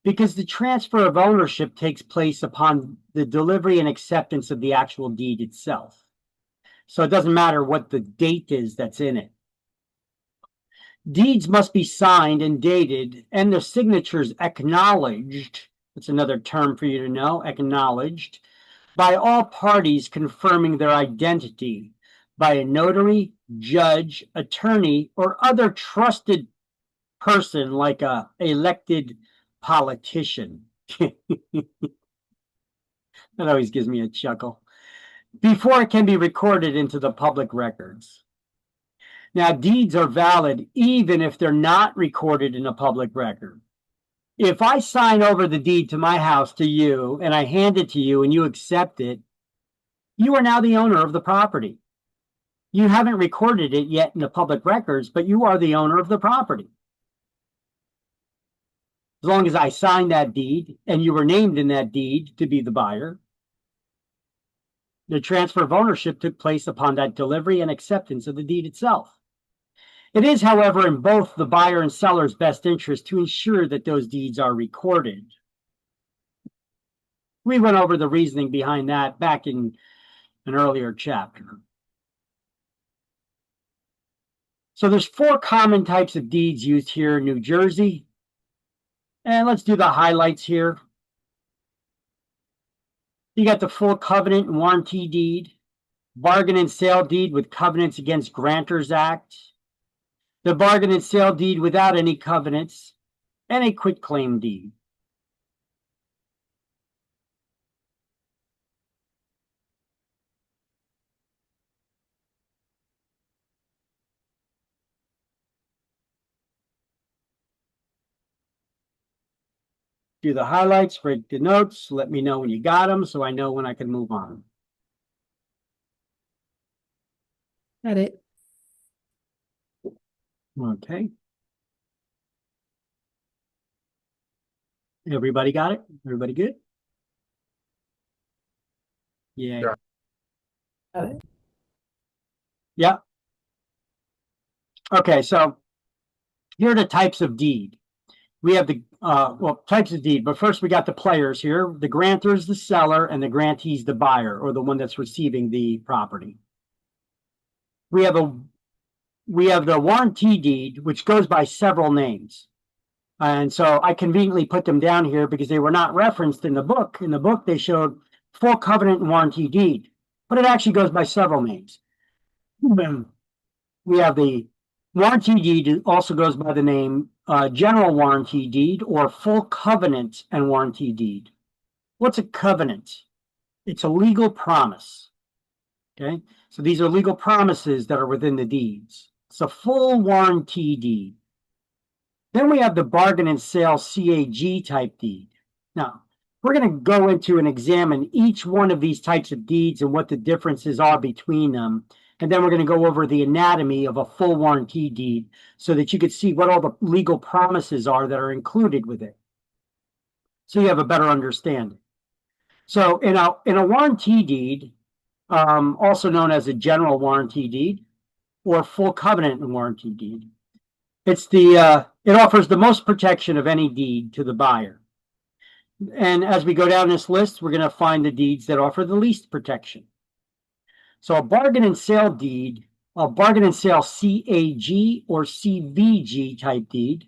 Because the transfer of ownership takes place upon the delivery and acceptance of the actual deed itself. So it doesn't matter what the date is that's in it. Deeds must be signed and dated, and their signatures acknowledged. That's another term for you to know, acknowledged, by all parties confirming their identity by a notary, judge, attorney, or other trusted person like a elected politician. That always gives me a chuckle. Before it can be recorded into the public records. Now, deeds are valid even if they're not recorded in a public record. If I sign over the deed to my house to you and I hand it to you and you accept it, you are now the owner of the property. You haven't recorded it yet in the public records, but you are the owner of the property. As long as I signed that deed and you were named in that deed to be the buyer, the transfer of ownership took place upon that delivery and acceptance of the deed itself. It is, however, in both the buyer and seller's best interest to ensure that those deeds are recorded. We went over the reasoning behind that back in an earlier chapter. So there's 4 common types of deeds used here in New Jersey. And let's do the highlights here. You got the full covenant and warranty deed, bargain and sale deed with covenants against Grantors Act, the bargain and sale deed without any covenants, and a quitclaim deed. Do the highlights, break the notes, let me know when you got them so I know when I can move on. Got it. Okay. Everybody got it? Everybody good? Yeah. Yeah. Got it. Yeah. Okay, so here are the types of deed. We have the types of deed, but first we got the players here. The grantor is the seller and the grantee is the buyer, or the one that's receiving the property. We have the warranty deed, which goes by several names. And so I conveniently put them down here because they were not referenced in the book. In the book, they showed full covenant and warranty deed, but it actually goes by several names. We have the warranty deed, also goes by the name general warranty deed or full covenant and warranty deed. What's a covenant? It's a legal promise. Okay, so these are legal promises that are within the deeds. It's a full warranty deed. Then we have the bargain and sale CAG type deed. Now, we're going to go into and examine each one of these types of deeds and what the differences are between them. And then we're going to go over the anatomy of a full warranty deed so that you can see what all the legal promises are that are included with it. So you have a better understanding. So in a warranty deed, also known as a general warranty deed or full covenant and warranty deed, it offers the most protection of any deed to the buyer. And as we go down this list, we're going to find the deeds that offer the least protection. So a bargain and sale deed, a bargain and sale CAG or CVG type deed.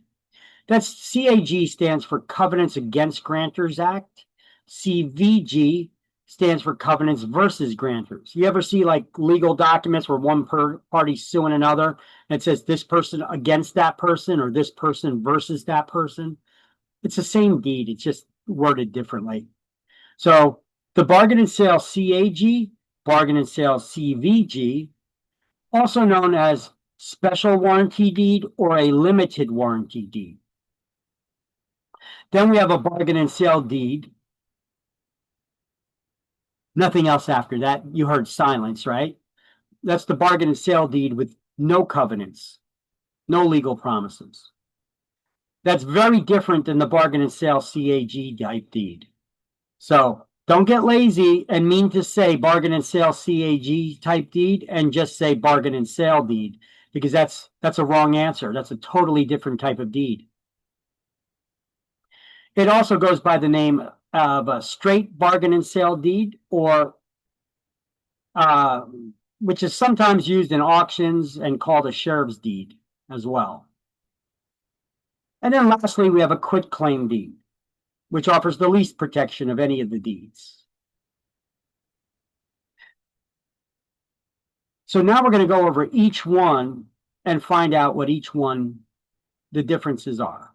That's CAG stands for Covenants Against Grantors Act. CVG stands for Covenants versus Grantors. You ever see like legal documents where one party suing another and it says this person against that person or this person versus that person? It's the same deed, it's just worded differently. So the bargain and sale CAG, bargain and sale CVG, also known as special warranty deed or a limited warranty deed. Then we have a bargain and sale deed. Nothing else after that. You heard silence, right? That's the bargain and sale deed with no covenants, no legal promises. That's very different than the bargain and sale CAG type deed. So don't get lazy and mean to say bargain and sale CAG type deed and just say bargain and sale deed, because that's a wrong answer. That's a totally different type of deed. It also goes by the name of a straight bargain and sale deed, or which is sometimes used in auctions and called a sheriff's deed as well. And then lastly, we have a quitclaim deed, which offers the least protection of any of the deeds. So now we're going to go over each one and find out what each one, the differences are.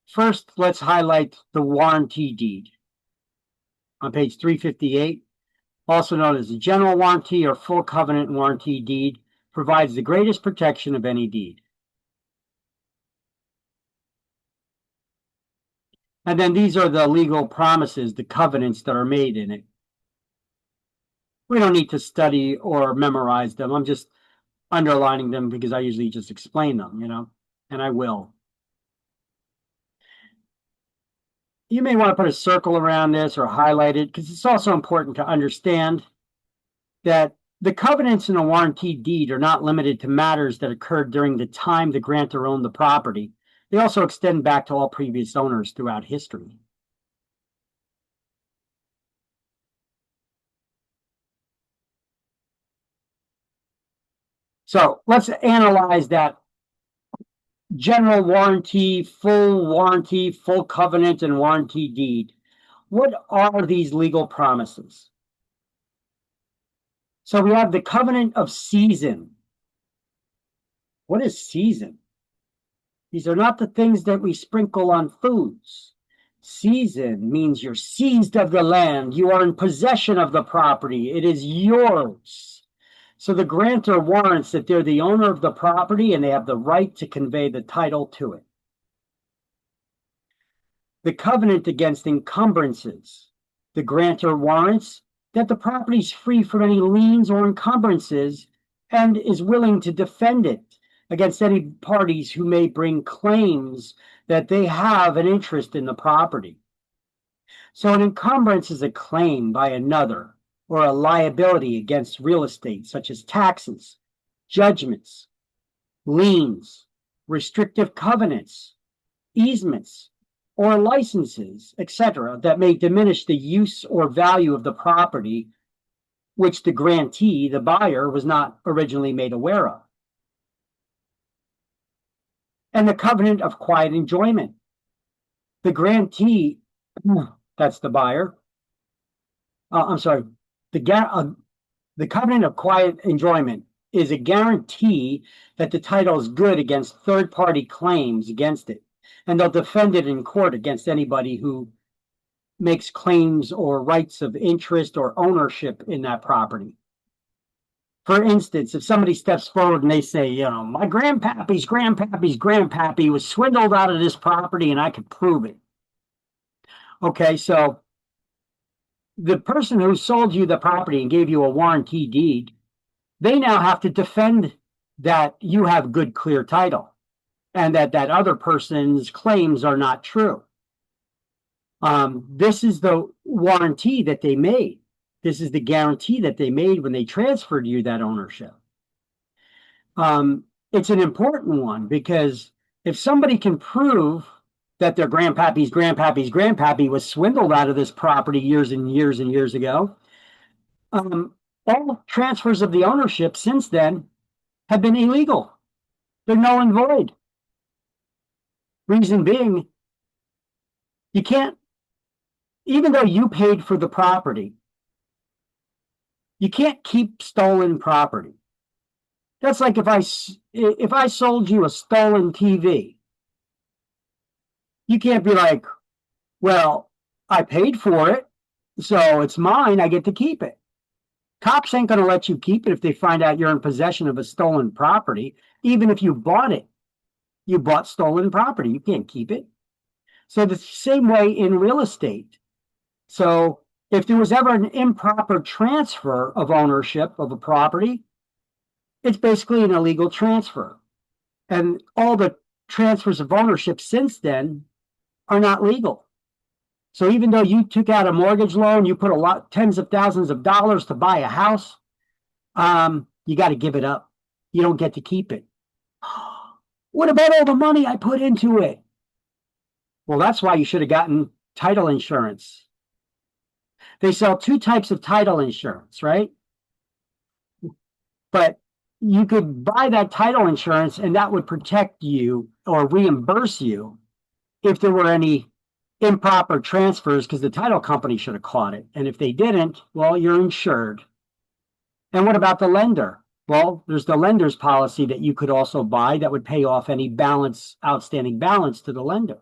First, let's highlight the warranty deed. On page 358, also known as the general warranty or full covenant warranty deed, provides the greatest protection of any deed. And then these are the legal promises, the covenants that are made in it. We don't need to study or memorize them. I'm just underlining them because I usually just explain them, and I will. You may want to put a circle around this or highlight it because it's also important to understand that The covenants in a warranty deed are not limited to matters that occurred during the time the grantor owned the property. They also extend back to all previous owners throughout history. So let's analyze that general warranty, full covenant, and warranty deed. What are these legal promises? So we have the covenant of season. What is season? These are not the things that we sprinkle on foods. Season means you're seized of the land. You are in possession of the property. It is yours. So the grantor warrants that they're the owner of the property and they have the right to convey the title to it. The covenant against encumbrances. The grantor warrants that the property is free from any liens or encumbrances and is willing to defend it against any parties who may bring claims that they have an interest in the property. So an encumbrance is a claim by another or a liability against real estate, such as taxes, judgments, liens, restrictive covenants, easements, or licenses, etc., that may diminish the use or value of the property which the grantee, the buyer, was not originally made aware of. And the covenant of quiet enjoyment. The grantee, that's the buyer. The covenant of quiet enjoyment is a guarantee that the title is good against third-party claims against it, and they'll defend it in court against anybody who makes claims or rights of interest or ownership in that property. For instance, if somebody steps forward and they say, my grandpappy's grandpappy was swindled out of this property and I could prove it. Okay, so the person who sold you the property and gave you a warranty deed, they now have to defend that you have good, clear title and that other person's claims are not true. This is the warranty that they made. This is the guarantee that they made when they transferred you that ownership. It's an important one because if somebody can prove that their grandpappy's grandpappy was swindled out of this property years and years and years ago, all transfers of the ownership since then have been illegal. They're null and void. Reason being, you can't, even though you paid for the property, you can't keep stolen property. That's like if I sold you a stolen TV, you can't be like, well, I paid for it, so it's mine, I get to keep it. Cops ain't going to let you keep it if they find out you're in possession of a stolen property. Even if you bought it, you bought stolen property, you can't keep it. So the same way in real estate. So if there was ever an improper transfer of ownership of a property, it's basically an illegal transfer. And all the transfers of ownership since then are not legal. So even though you took out a mortgage loan, you put tens of thousands of dollars to buy a house, you got to give it up. You don't get to keep it. What about all the money I put into it? Well, that's why you should have gotten title insurance. They sell two types of title insurance, right? But you could buy that title insurance and that would protect you or reimburse you if there were any improper transfers, because the title company should have caught it. And if they didn't, well, you're insured. And what about the lender? Well, there's the lender's policy that you could also buy that would pay off any outstanding balance to the lender.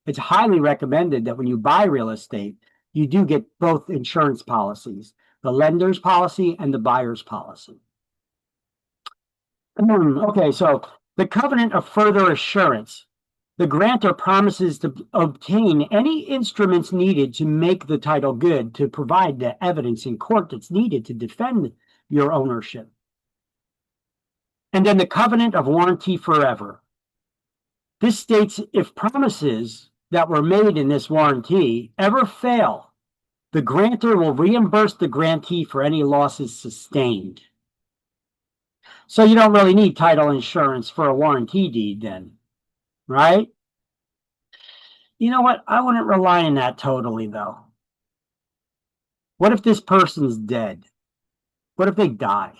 It's highly recommended that when you buy real estate, you do get both insurance policies, the lender's policy and the buyer's policy. Okay, so the covenant of further assurance. The grantor promises to obtain any instruments needed to make the title good, to provide the evidence in court that's needed to defend your ownership. And then the covenant of warranty forever. This states if promises that were made in this warranty ever fail, the grantor will reimburse the grantee for any losses sustained. So you don't really need title insurance for a warranty deed then, right? You know what? I wouldn't rely on that totally though. What if this person's dead? What if they die?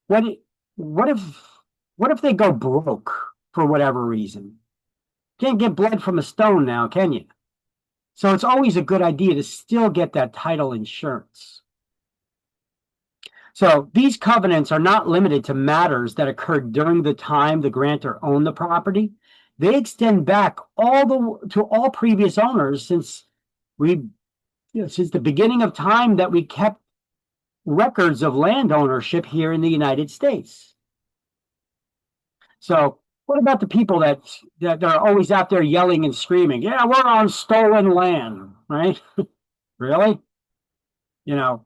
What i- what if what if they go broke for whatever reason? Can't get blood from a stone now, can you? So it's always a good idea to still get that title insurance. So these covenants are not limited to matters that occurred during the time the grantor owned the property. They extend back to all previous owners since since the beginning of time that we kept records of land ownership here in the United States. So what about the people that are always out there yelling and screaming? Yeah, we're on stolen land, right? Really? You know,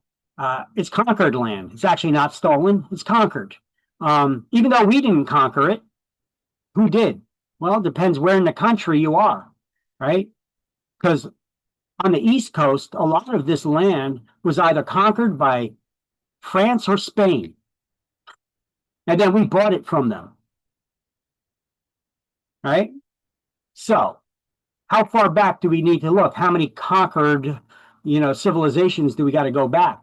it's conquered land. It's actually not stolen. It's conquered. Even though we didn't conquer it, who did? Well, it depends where in the country you are, right? Because on the East Coast, a lot of this land was either conquered by France or Spain, and then we bought it from them, right? So, how far back do we need to look? How many conquered, civilizations do we got to go back?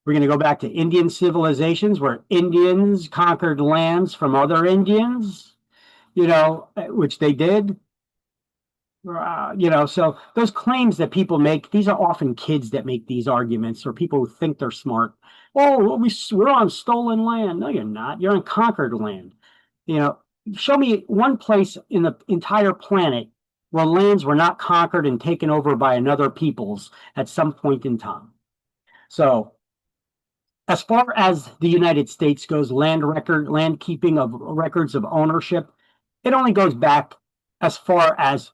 We're going to go back to Indian civilizations where Indians conquered lands from other Indians, which they did. So those claims that people make, these are often kids that make these arguments or people who think they're smart. Oh, we're on stolen land. No, you're not. You're on conquered land. Show me one place in the entire planet where lands were not conquered and taken over by another peoples at some point in time. So as far as the United States goes, land keeping of records of ownership, it only goes back as far as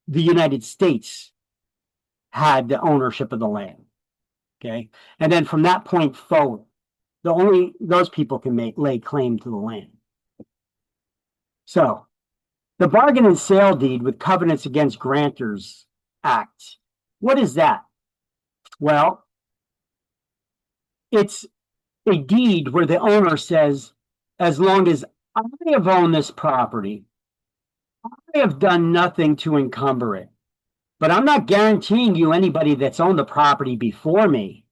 the United States had the ownership of the land. Okay. And then from that point forward, those people can lay claim to the land. So the bargain and sale deed with covenants against grantors act. What is that? Well, it's a deed where the owner says, as long as I have owned this property, I have done nothing to encumber it. But I'm not guaranteeing you anybody that's owned the property before me.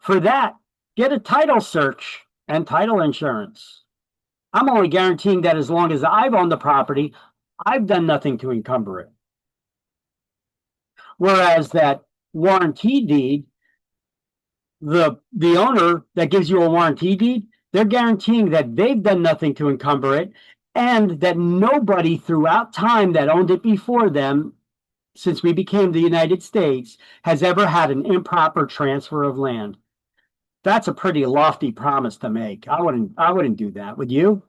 For that, get a title search and title insurance. I'm only guaranteeing that as long as I've owned the property, I've done nothing to encumber it. Whereas that warranty deed, the owner that gives you a warranty deed, they're guaranteeing that they've done nothing to encumber it and that nobody throughout time that owned it before them, since we became the United States, has ever had an improper transfer of land. That's a pretty lofty promise to make. I wouldn't do that. Would you?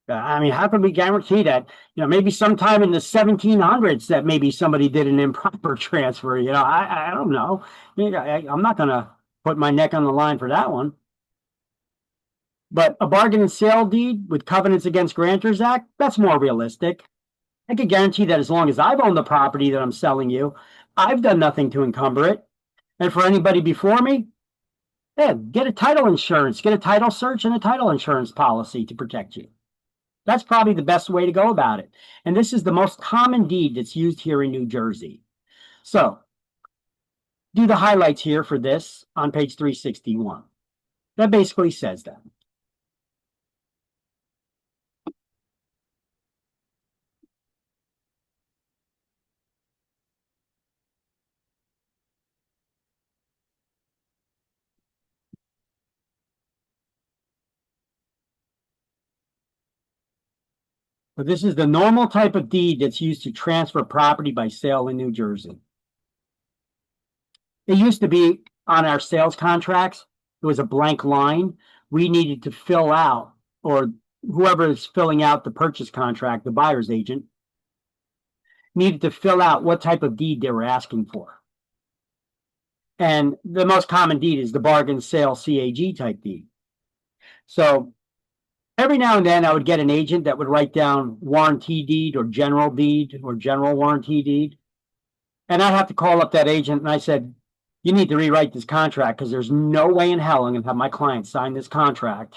I mean, how can we guarantee that? Maybe sometime in the 1700s that maybe somebody did an improper transfer. I don't know. I'm not going to put my neck on the line for that one. But a bargain and sale deed with covenants against grantors act, that's more realistic. I can guarantee that as long as I've owned the property that I'm selling you, I've done nothing to encumber it. And for anybody before me, yeah, get a title insurance, get a title search and a title insurance policy to protect you. That's probably the best way to go about it. And this is the most common deed that's used here in New Jersey. So do the highlights here for this on page 361. That basically says that. But this is the normal type of deed that's used to transfer property by sale in New Jersey. It used to be on our sales contracts, it was a blank line. We needed to fill out, or whoever is filling out the purchase contract, the buyer's agent, needed to fill out what type of deed they were asking for. And the most common deed is the bargain sale CAG type deed. So every now and then I would get an agent that would write down warranty deed or general warranty deed. And I'd have to call up that agent and I said, you need to rewrite this contract because there's no way in hell I'm going to have my client sign this contract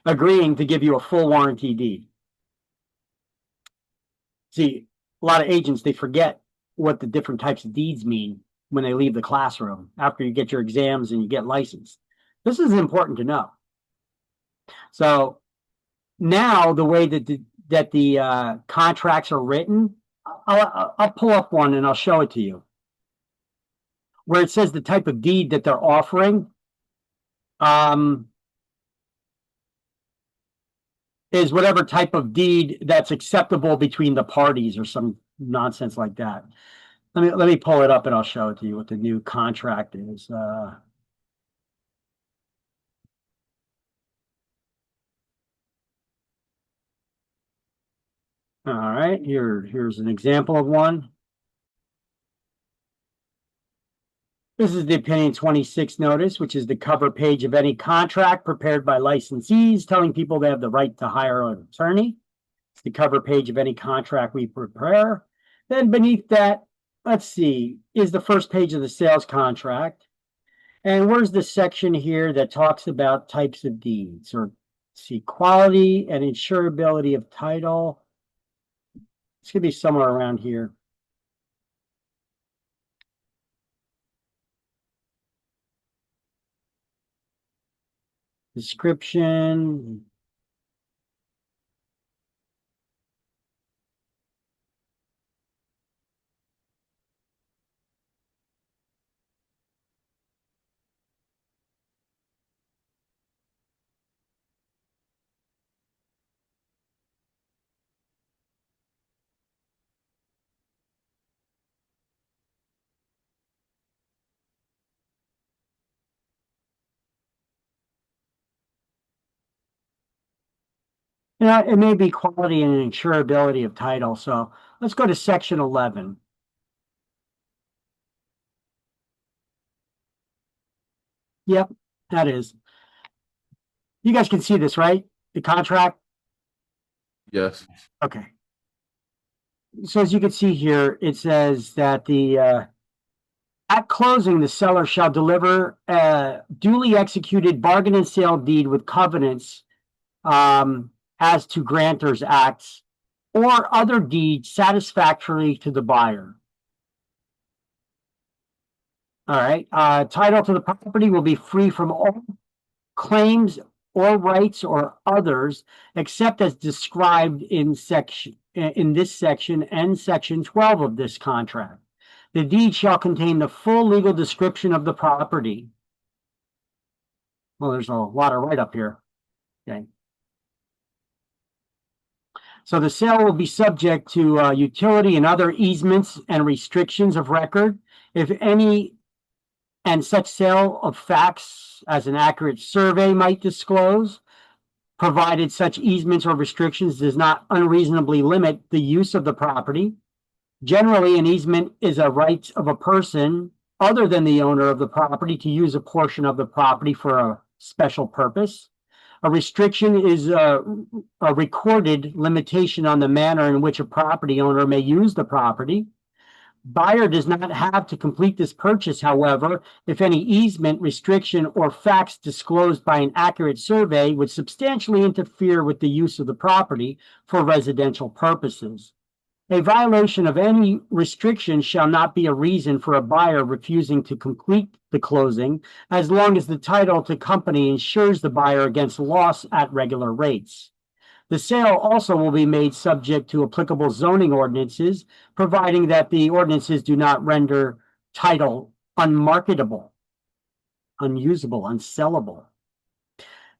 agreeing to give you a full warranty deed. See, a lot of agents, they forget what the different types of deeds mean when they leave the classroom after you get your exams and you get licensed. This is important to know. So now the way that the contracts are written, I'll pull up one and I'll show it to you. Where it says the type of deed that they're offering, is whatever type of deed that's acceptable between the parties or some nonsense like that. Let me pull it up and I'll show it to you what the new contract is. All right, here's an example of one. This is the Opinion 26 notice, which is the cover page of any contract prepared by licensees telling people they have the right to hire an attorney. It's the cover page of any contract we prepare. Then beneath that, let's see, is the first page of the sales contract. And where's the section here that talks about types of deeds? Or see, quality and insurability of title. It's going to be somewhere around here. Description. Yeah, it may be quality and insurability of title. So let's go to section 11. Yep, that is. You guys can see this, right? The contract? Yes. Okay. So as you can see here, it says that at closing, the seller shall deliver a duly executed bargain and sale deed with covenants as to grantor's acts or other deeds satisfactory to the buyer. All right. Title to the property will be free from all claims or rights or others except as described in this section and section 12 of this contract. The deed shall contain the full legal description of the property. Well, there's a lot of write-up here. Okay. So the sale will be subject to utility and other easements and restrictions of record, if any, and such sale of facts as an accurate survey might disclose, provided such easements or restrictions does not unreasonably limit the use of the property. Generally, an easement is a right of a person other than the owner of the property to use a portion of the property for a special purpose. A restriction is a recorded limitation on the manner in which a property owner may use the property. Buyer does not have to complete this purchase, however, if any easement, restriction, or facts disclosed by an accurate survey would substantially interfere with the use of the property for residential purposes. A violation of any restriction shall not be a reason for a buyer refusing to complete the closing, as long as the title to company insures the buyer against loss at regular rates. The sale also will be made subject to applicable zoning ordinances, providing that the ordinances do not render title unmarketable, unusable, unsellable.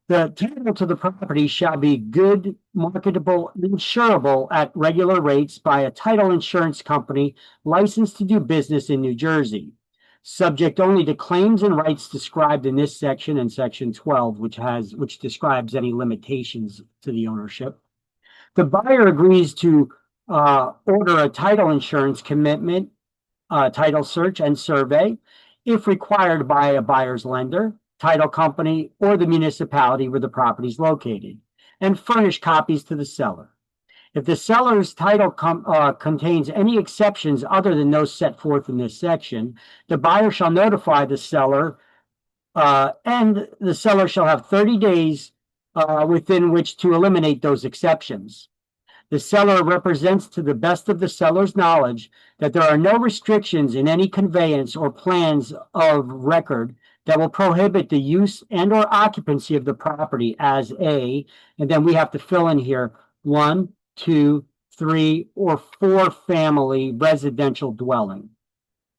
The title to the property shall be good, marketable, insurable at regular rates by a title insurance company licensed to do business in New Jersey, subject only to claims and rights described in this section and section 12, which describes any limitations to the ownership. The buyer agrees to order a title insurance commitment, title search and survey, if required by a buyer's lender, title company, or the municipality where the property is located, and furnish copies to the seller. If the seller's title contains any exceptions other than those set forth in this section, the buyer shall notify the seller, and the seller shall have 30 days within which to eliminate those exceptions. The seller represents to the best of the seller's knowledge that there are no restrictions in any conveyance or plans of record that will prohibit the use and or occupancy of the property as a, and then we have to fill in here, 1, 2, 3, or 4 family residential dwelling.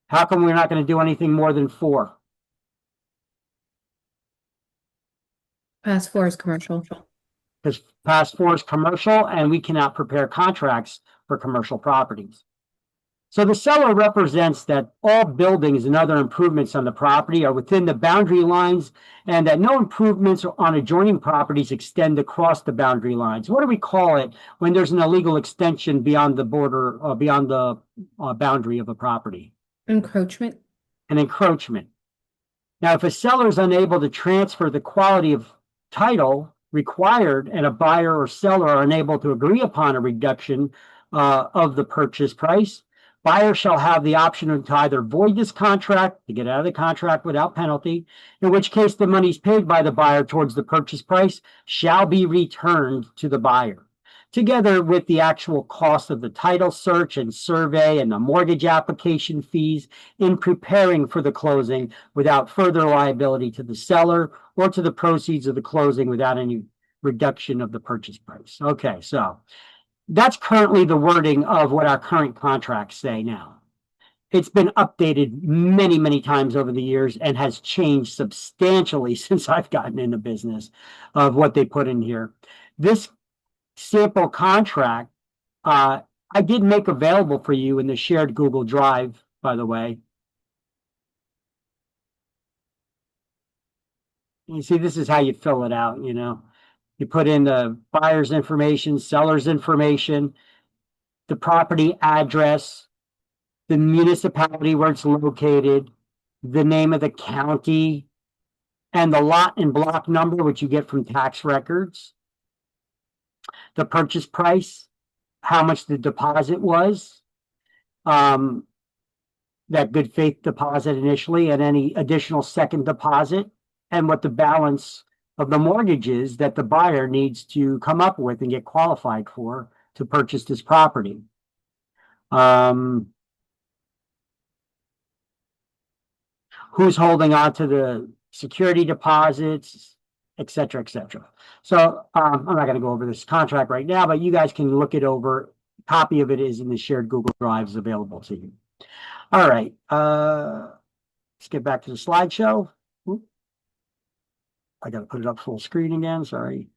How come we're not going to do anything more than 4? Past 4 is commercial. Because past 4 is commercial, and we cannot prepare contracts for commercial properties. So the seller represents that all buildings and other improvements on the property are within the boundary lines, and that no improvements on adjoining properties extend across the boundary lines. What do we call it when there's an illegal extension beyond the border, beyond the boundary of a property? Encroachment. An encroachment. Now, if a seller is unable to transfer the quality of title required, and a buyer or seller are unable to agree upon a reduction of the purchase price, buyer shall have the option to either void this contract, to get out of the contract without penalty, in which case the monies paid by the buyer towards the purchase price shall be returned to the buyer, together with the actual cost of the title search and survey and the mortgage application fees in preparing for the closing, without further liability to the seller or to the proceeds of the closing without any reduction of the purchase price. Okay, so that's currently the wording of what our current contracts say now. It's been updated many, many times over the years and has changed substantially since I've gotten into business of what they put in here. This sample contract, I did make available for you in the shared Google Drive, by the way. You see, this is how you fill it out, you know. You put in the buyer's information, seller's information, the property address, the municipality where it's located, the name of the county, and the lot and block number, which you get from tax records, the purchase price, how much the deposit was, that good faith deposit initially, and any additional second deposit, and what the balance of the mortgage is that the buyer needs to come up with and get qualified for to purchase this property. Who's holding on to the security deposits, et cetera, et cetera. So I'm not going to go over this contract right now, but you guys can look it over. A copy of it is in the shared Google Drives available to you. All right. Let's get back to the slideshow. Oop. I got to put it up full screen again. Sorry.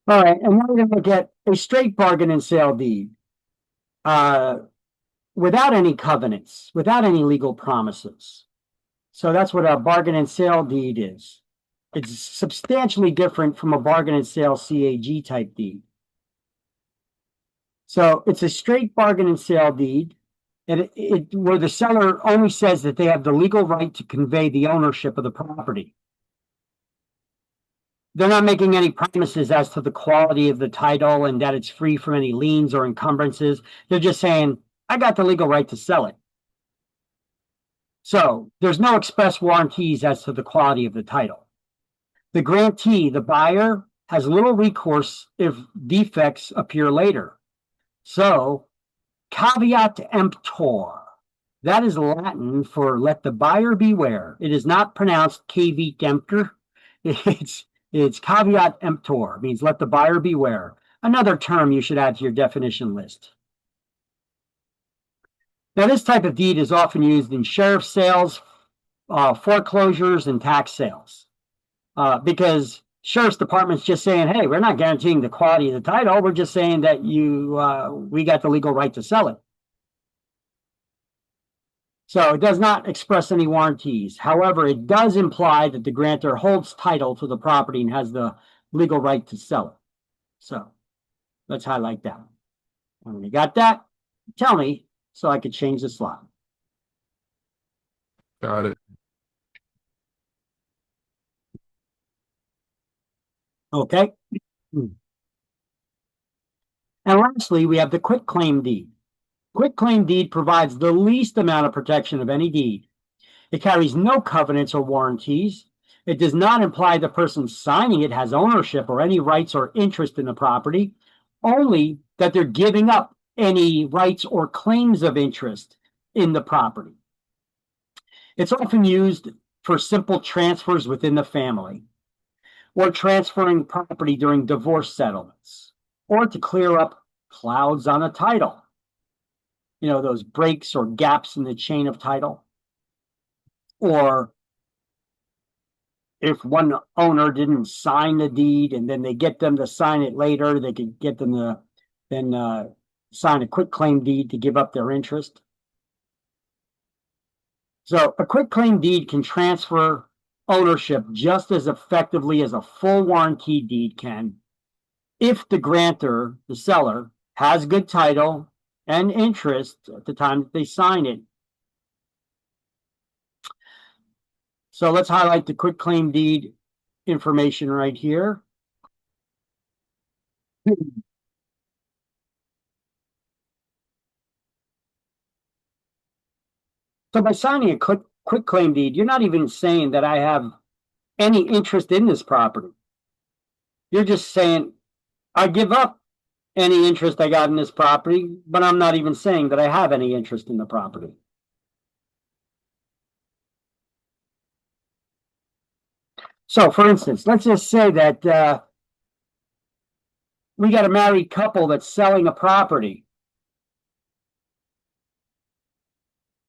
All right, and now we're going to look at a straight bargain and sale deed without any covenants, without any legal promises. So that's what a bargain and sale deed is. It's substantially different from a bargain and sale CAG type deed. So it's a straight bargain and sale deed, and where the seller only says that they have the legal right to convey the ownership of the property. They're not making any promises as to the quality of the title and that it's free from any liens or encumbrances. They're just saying, I got the legal right to sell it. So there's no express warranties as to the quality of the title. The grantee, the buyer, has little recourse if defects appear later. So, caveat emptor. That is Latin for let the buyer beware. It is not pronounced caveat emptor. It's caveat emptor, means let the buyer beware. Another term you should add to your definition list. Now, this type of deed is often used in sheriff sales, foreclosures, and tax sales. Because sheriff's department's just saying, hey, we're not guaranteeing the quality of the title. We're just saying that we got the legal right to sell it. So it does not express any warranties. However, it does imply that the grantor holds title to the property and has the legal right to sell it. So let's highlight that. And when you got that, tell me so I could change the slide. Got it. Okay. And lastly, we have the quitclaim deed. Quitclaim deed provides the least amount of protection of any deed. It carries no covenants or warranties. It does not imply the person signing it has ownership or any rights or interest in the property, only that they're giving up any rights or claims of interest in the property. It's often used for simple transfers within the family, or transferring property during divorce settlements, or to clear up clouds on a title. You know, those breaks or gaps in the chain of title. Or if one owner didn't sign the deed and then they get them to sign it later, they could get them to then sign a quitclaim deed to give up their interest. So a quitclaim deed can transfer ownership just as effectively as a full warranty deed can if the grantor, the seller, has good title and interest at the time that they sign it. So let's highlight the quitclaim deed information right here. So by signing a quitclaim deed, you're not even saying that I have any interest in this property. You're just saying I give up any interest I got in this property, but I'm not even saying that I have any interest in the property. So, for instance, let's just say that we got a married couple that's selling a property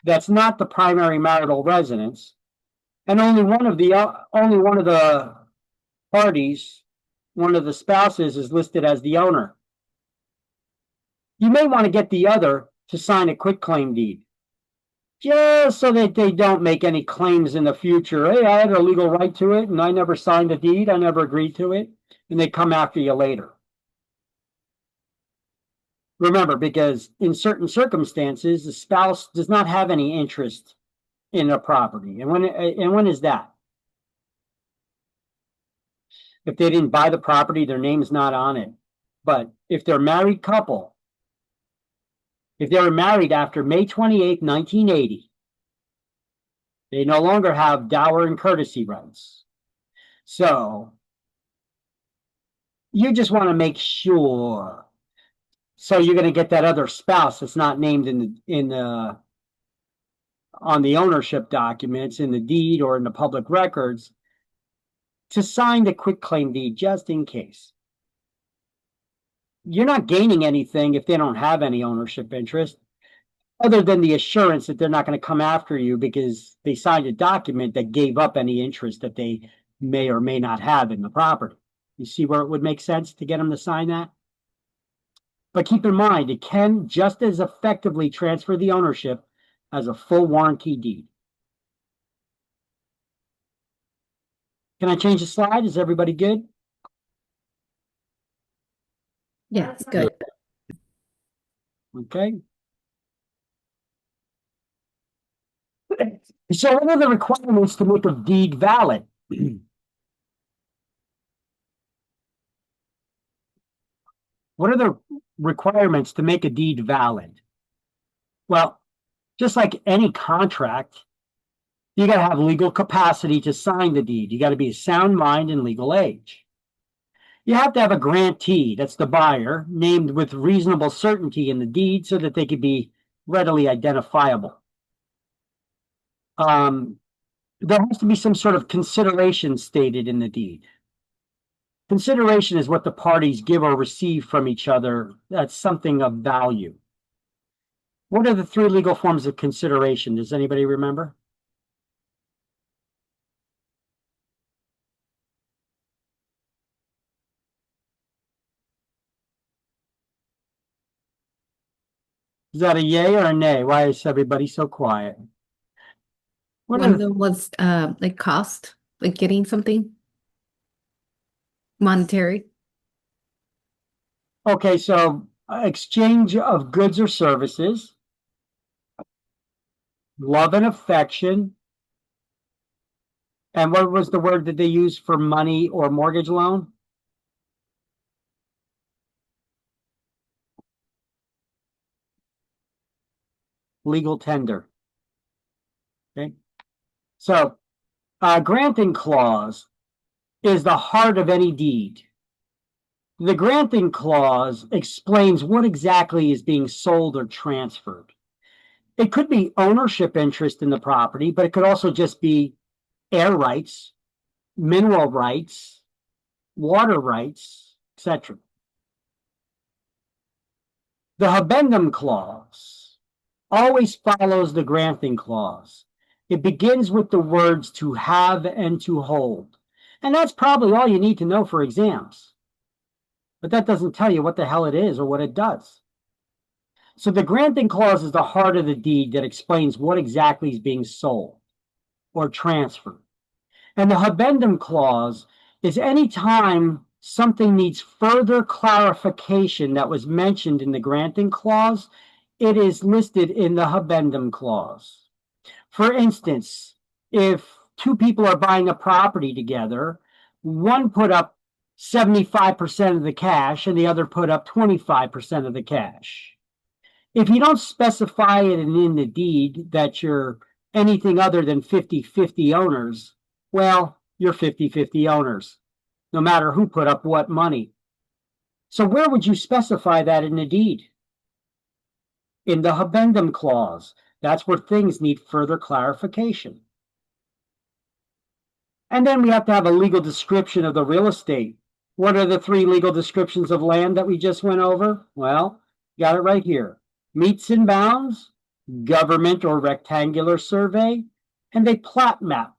that's not the primary marital residence, and only one of the parties, one of the spouses, is listed as the owner. You may want to get the other to sign a quitclaim deed, just so that they don't make any claims in the future. Hey, I had a legal right to it, and I never signed a deed. I never agreed to it, and they come after you later. Remember, because in certain circumstances, the spouse does not have any interest in a property. And when is that? If they didn't buy the property, their name's not on it. But if they're a married couple, if they were married after May 28, 1980, they no longer have dower and courtesy rights. So you just want to make sure. So you're going to get that other spouse that's not named on the ownership documents, in the deed, or in the public records, to sign the quitclaim deed just in case. You're not gaining anything if they don't have any ownership interest, other than the assurance that they're not going to come after you because they signed a document that gave up any interest that they may or may not have in the property. You see where it would make sense to get them to sign that? But keep in mind, it can just as effectively transfer the ownership as a full warranty deed. Can I change the slide? Is everybody good? Yeah, it's good. Okay. So what are the requirements to make a deed valid? What are the requirements to make a deed valid? Well, just like any contract, you got to have legal capacity to sign the deed. You got to be a sound mind and legal age. You have to have a grantee, that's the buyer, named with reasonable certainty in the deed so that they could be readily identifiable. There has to be some sort of consideration stated in the deed. Consideration is what the parties give or receive from each other. That's something of value. What are the three legal forms of consideration? Does anybody remember? Is that a yay or a nay? Why is everybody so quiet? What One are of them was like cost, like getting something monetary. Okay, so exchange of goods or services, love and affection. And what was the word that they used for money or mortgage loan? Legal tender. Okay. So, granting clause is the heart of any deed. The granting clause explains what exactly is being sold or transferred. It could be ownership interest in the property, but it could also just be air rights, mineral rights, water rights, etc. The habendum clause always follows the granting clause. It begins with the words to have and to hold. And that's probably all you need to know for exams. But that doesn't tell you what the hell it is or what it does. So the granting clause is the heart of the deed that explains what exactly is being sold or transferred. And the habendum clause is any time something needs further clarification that was mentioned in the granting clause, it is listed in the habendum clause. For instance, if two people are buying a property together, one put up 75% of the cash and the other put up 25% of the cash. If you don't specify it in the deed that you're anything other than 50-50 owners, well, you're 50-50 owners, no matter who put up what money. So where would you specify that in the deed? In the habendum clause. That's where things need further clarification. And then we have to have a legal description of the real estate. What are the three legal descriptions of land that we just went over? Well, got it right here. Meets and bounds, government or rectangular survey, and a plat map.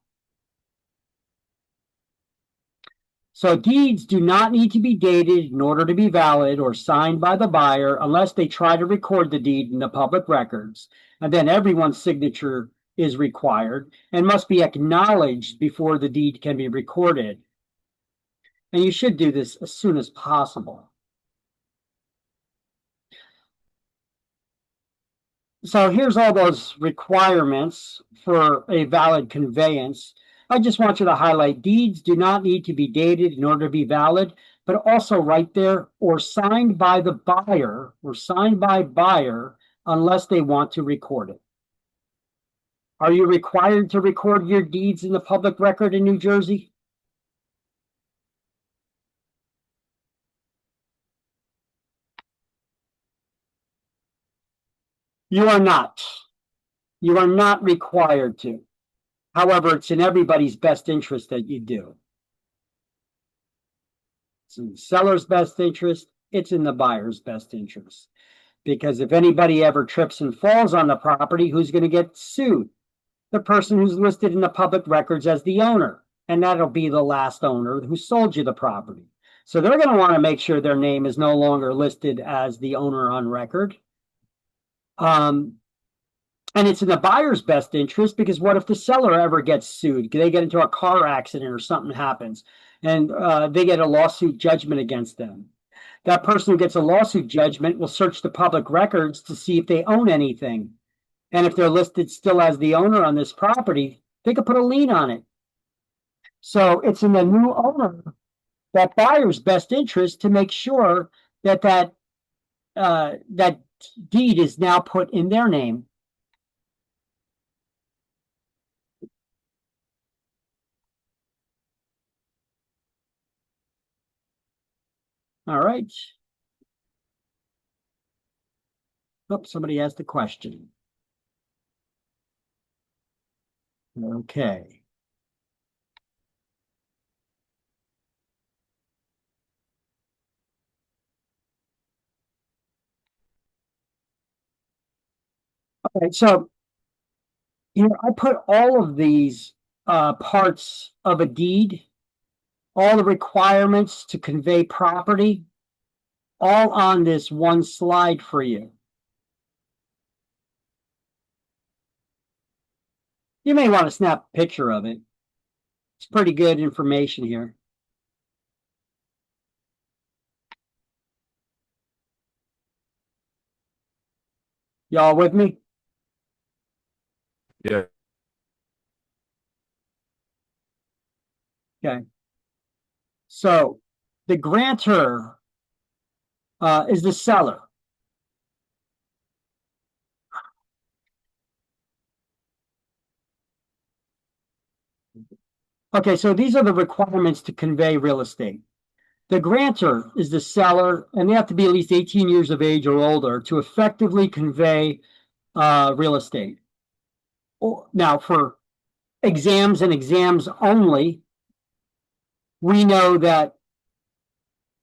So deeds do not need to be dated in order to be valid or signed by the buyer unless they try to record the deed in the public records. And then everyone's signature is required and must be acknowledged before the deed can be recorded. And you should do this as soon as possible. So here's all those requirements for a valid conveyance. I just want you to highlight deeds do not need to be dated in order to be valid, but also right there, or signed by the buyer or signed by buyer unless they want to record it. Are you required to record your deeds in the public record in New Jersey? You are not. You are not required to. However, it's in everybody's best interest that you do. It's in the seller's best interest. It's in the buyer's best interest. Because if anybody ever trips and falls on the property, who's going to get sued? The person who's listed in the public records as the owner. And that'll be the last owner who sold you the property. So they're going to want to make sure their name is no longer listed as the owner on record. And it's in the buyer's best interest because what if the seller ever gets sued? They get into a car accident or something happens and they get a lawsuit judgment against them. That person who gets a lawsuit judgment will search the public records to see if they own anything. And if they're listed still as the owner on this property, they could put a lien on it. So it's in the new owner, that buyer's best interest to make sure that that deed is now put in their name. All right. Oh, somebody asked a question. Okay. Okay, so here I put all of these parts of a deed, all the requirements to convey property, all on this one slide for you. You may want to snap a picture of it. It's pretty good information here. Y'all with me? Yeah. Okay. So the grantor is the seller. Okay, so these are the requirements to convey real estate. The grantor is the seller, and they have to be at least 18 years of age or older to effectively convey real estate. Now, for exams and exams only, we know that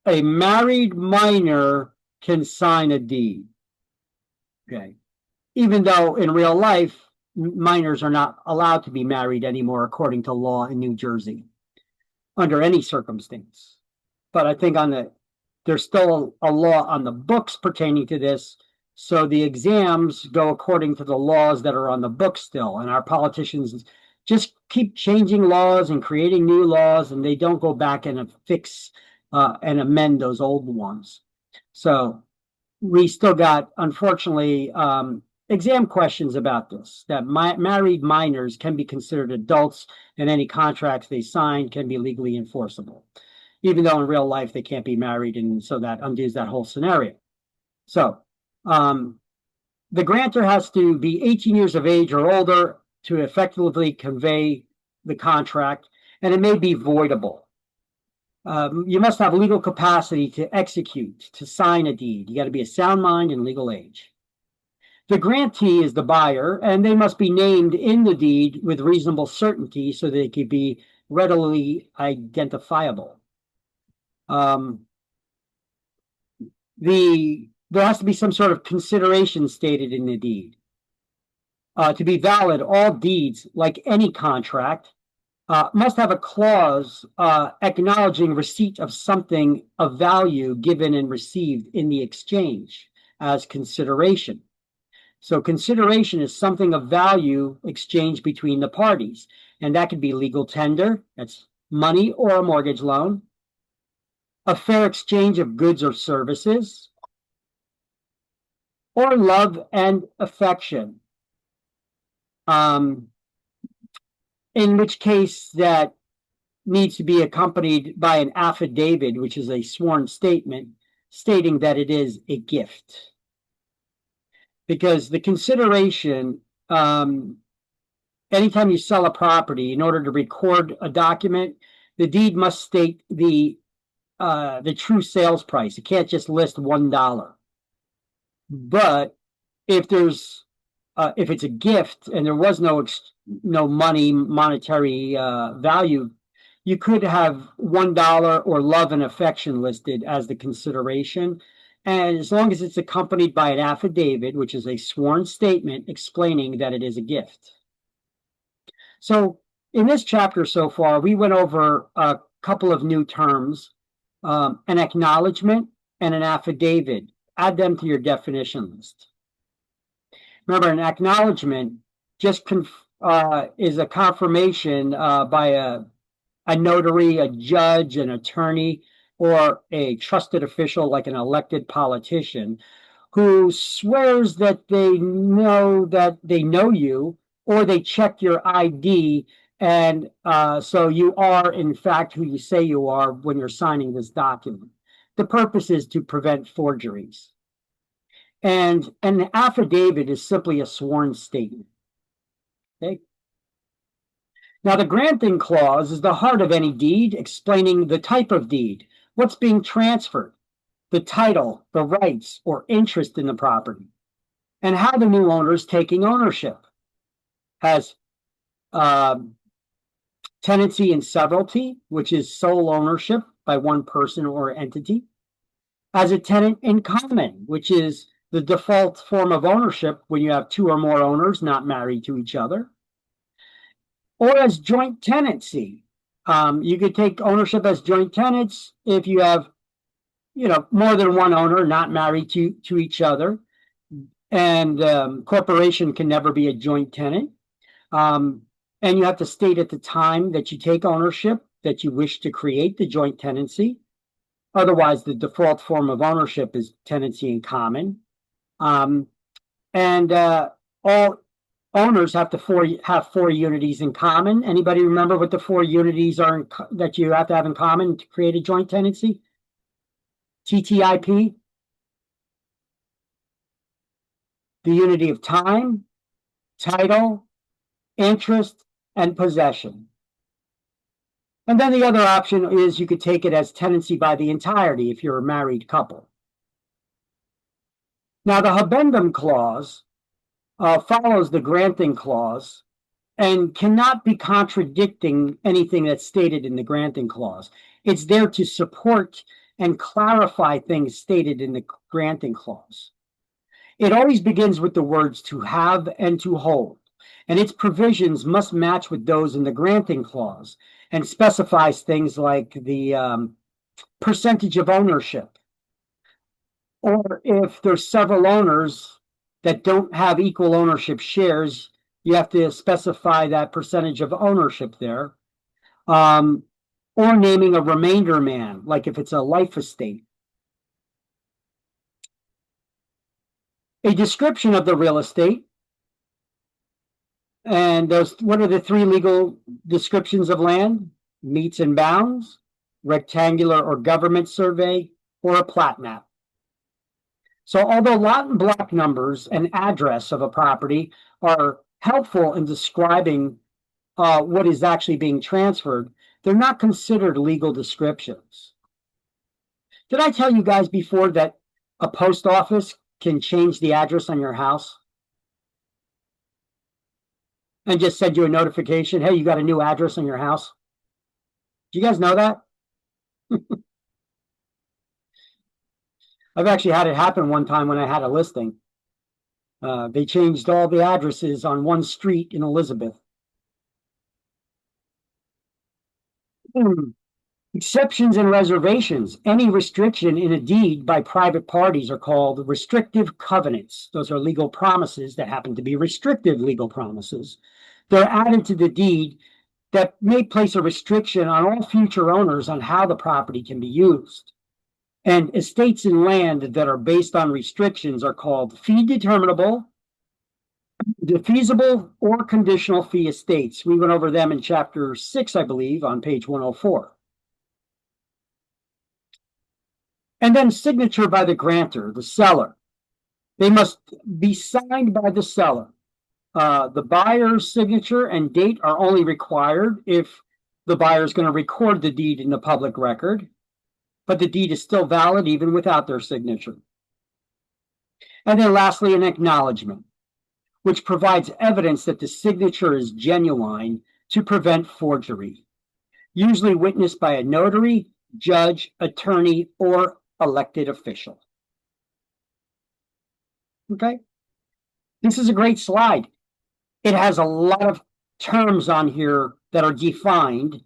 a married minor can sign a deed. Okay. Even though in real life, minors are not allowed to be married anymore, according to law in New Jersey, under any circumstance. But I think there's still a law on the books pertaining to this. So the exams go according to the laws that are on the books still. And our politicians just keep changing laws and creating new laws, and they don't go back and fix and amend those old ones. So we still got, unfortunately, exam questions about this, that married minors can be considered adults and any contracts they sign can be legally enforceable, even though in real life they can't be married, and so that undoes that whole scenario. So the grantor has to be 18 years of age or older to effectively convey the contract, and it may be voidable. You must have legal capacity to execute, to sign a deed. You got to be a sound mind and legal age. The grantee is the buyer, and they must be named in the deed with reasonable certainty so they can be readily identifiable. There has to be some sort of consideration stated in the deed. To be valid, all deeds, like any contract, must have a clause acknowledging receipt of something of value given and received in the exchange as consideration. So consideration is something of value exchanged between the parties, and that could be legal tender, that's money or a mortgage loan, a fair exchange of goods or services, or love and affection. In which case that needs to be accompanied by an affidavit, which is a sworn statement stating that it is a gift. Because the consideration, anytime you sell a property, in order to record a document, the deed must state the true sales price. It can't just list $1. But if it's a gift and there was no monetary value, you could have $1 or love and affection listed as the consideration. And as long as it's accompanied by an affidavit, which is a sworn statement explaining that it is a gift. So in this chapter so far, we went over a couple of new terms, an acknowledgement and an affidavit. Add them to your definition list. Remember, an acknowledgement just is a confirmation by a notary, a judge, an attorney, or a trusted official like an elected politician who swears that they know you, or they check your ID, and so you are in fact who you say you are when you're signing this document. The purpose is to prevent forgeries. And an affidavit is simply a sworn statement. Okay. Now, the granting clause is the heart of any deed, explaining the type of deed, what's being transferred, the title, the rights or interest in the property, and how the new owner is taking ownership. Has tenancy in severalty, which is sole ownership by one person or entity. As a tenant in common, which is the default form of ownership when you have two or more owners not married to each other. Or as joint tenancy. You could take ownership as joint tenants if you have, more than one owner not married to each other. And corporation can never be a joint tenant. And you have to state at the time that you take ownership that you wish to create the joint tenancy. Otherwise, the default form of ownership is tenancy in common. And all owners have have four unities in common. Anybody remember what the four unities are that you have to have in common to create a joint tenancy? TTIP. The unity of time, title, interest, and possession. And then the other option is you could take it as tenancy by the entirety if you're a married couple. Now, the habendum clause follows the granting clause and cannot be contradicting anything that's stated in the granting clause. It's there to support and clarify things stated in the granting clause. It always begins with the words to have and to hold, and its provisions must match with those in the granting clause and specifies things like the percentage of ownership. Or if there's several owners that don't have equal ownership shares, you have to specify that percentage of ownership there. Or naming a remainder man, like if it's a life estate. A description of the real estate. And what are the three legal descriptions of land? Meets and bounds, rectangular or government survey, or a plat map. So although lot and block numbers and address of a property are helpful in describing what is actually being transferred, they're not considered legal descriptions. Did I tell you guys before that a post office can change the address on your house? And just send you a notification, hey, you got a new address on your house? Do you guys know that? I've actually had it happen one time when I had a listing. They changed all the addresses on one street in Elizabeth. Exceptions and reservations. Any restriction in a deed by private parties are called restrictive covenants. Those are legal promises that happen to be restrictive legal promises. They're added to the deed that may place a restriction on all future owners on how the property can be used. And estates and land that are based on restrictions are called fee determinable, defeasible, or conditional fee estates. We went over them in chapter 6, I believe, on page 104. And then signature by the grantor, the seller. They must be signed by the seller. The buyer's signature and date are only required if the buyer is going to record the deed in the public record, but the deed is still valid even without their signature. And then lastly, an acknowledgement, which provides evidence that the signature is genuine to prevent forgery, usually witnessed by a notary, judge, attorney, or elected official. Okay? This is a great slide. It has a lot of terms on here that are defined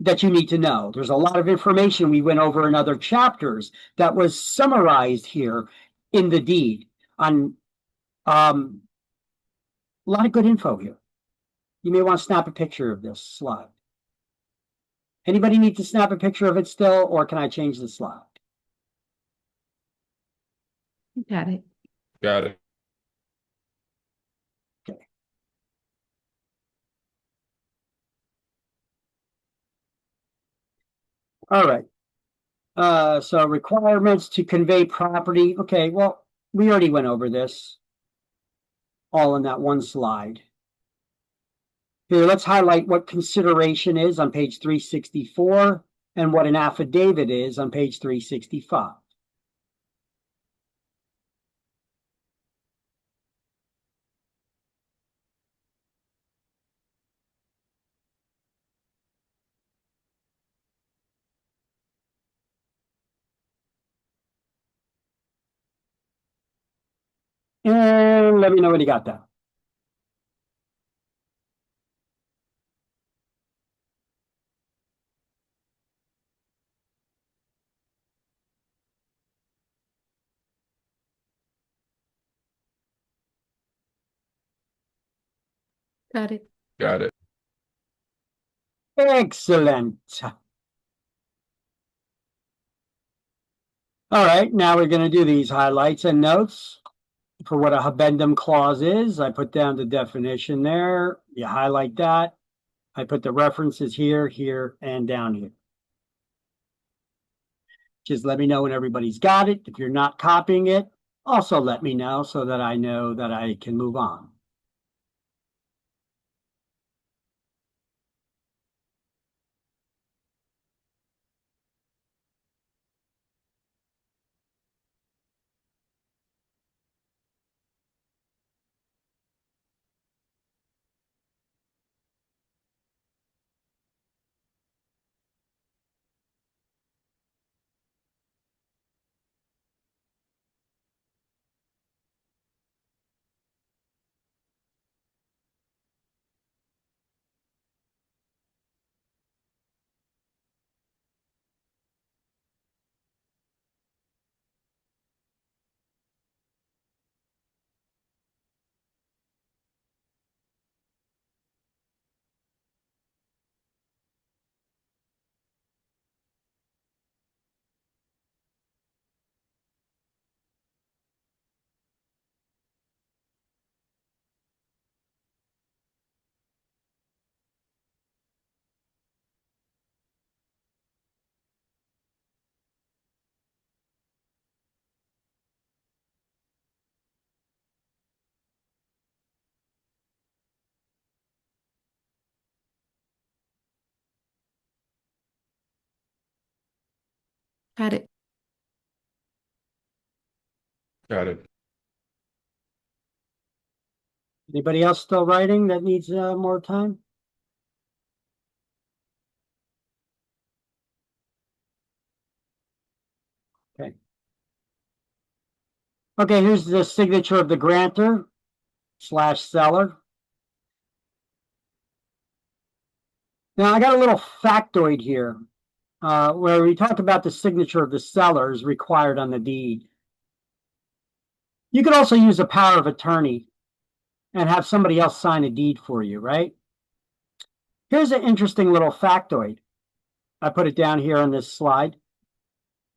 that you need to know. There's a lot of information we went over in other chapters that was summarized here in the deed on a lot of good info here. You may want to snap a picture of this slide. Anybody need to snap a picture of it still, or can I change the slide? Got it. Got it. Okay. All right. So requirements to convey property. Okay, well, we already went over this all in that one slide. Here, let's highlight what consideration is on page 364 and what an affidavit is on page 365. And let me know when you got that. Got it. Got it. Excellent. All right, now we're going to do these highlights and notes. for what a habendum clause is. I put down the definition there. You highlight that. I put the references here, here, and down here. Just let me know when everybody's got it. If you're not copying it, also let me know so that I know that I can move on. Got it. Got it. Anybody else still writing that needs more time? Okay. Okay, here's the signature of the grantor / seller. Now I got a little factoid here where we talk about the signature of the seller is required on the deed. You could also use a power of attorney and have somebody else sign a deed for you, right? Here's an interesting little factoid. I put it down here on this slide.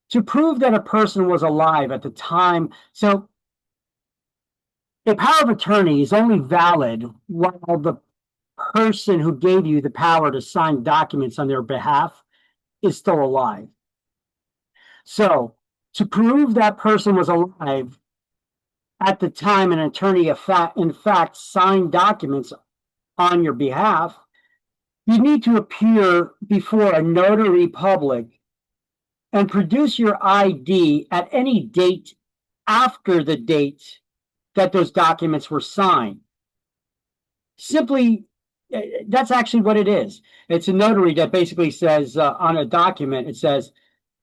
To prove that a person was alive at the time, so a power of attorney is only valid while the person who gave you the power to sign documents on their behalf is still alive. So to prove that person was alive at the time an attorney in fact signed documents on your behalf, you need to appear before a notary public and produce your ID at any date after the date that those documents were signed. Simply, that's actually what it is. It's a notary that basically says on a document, it says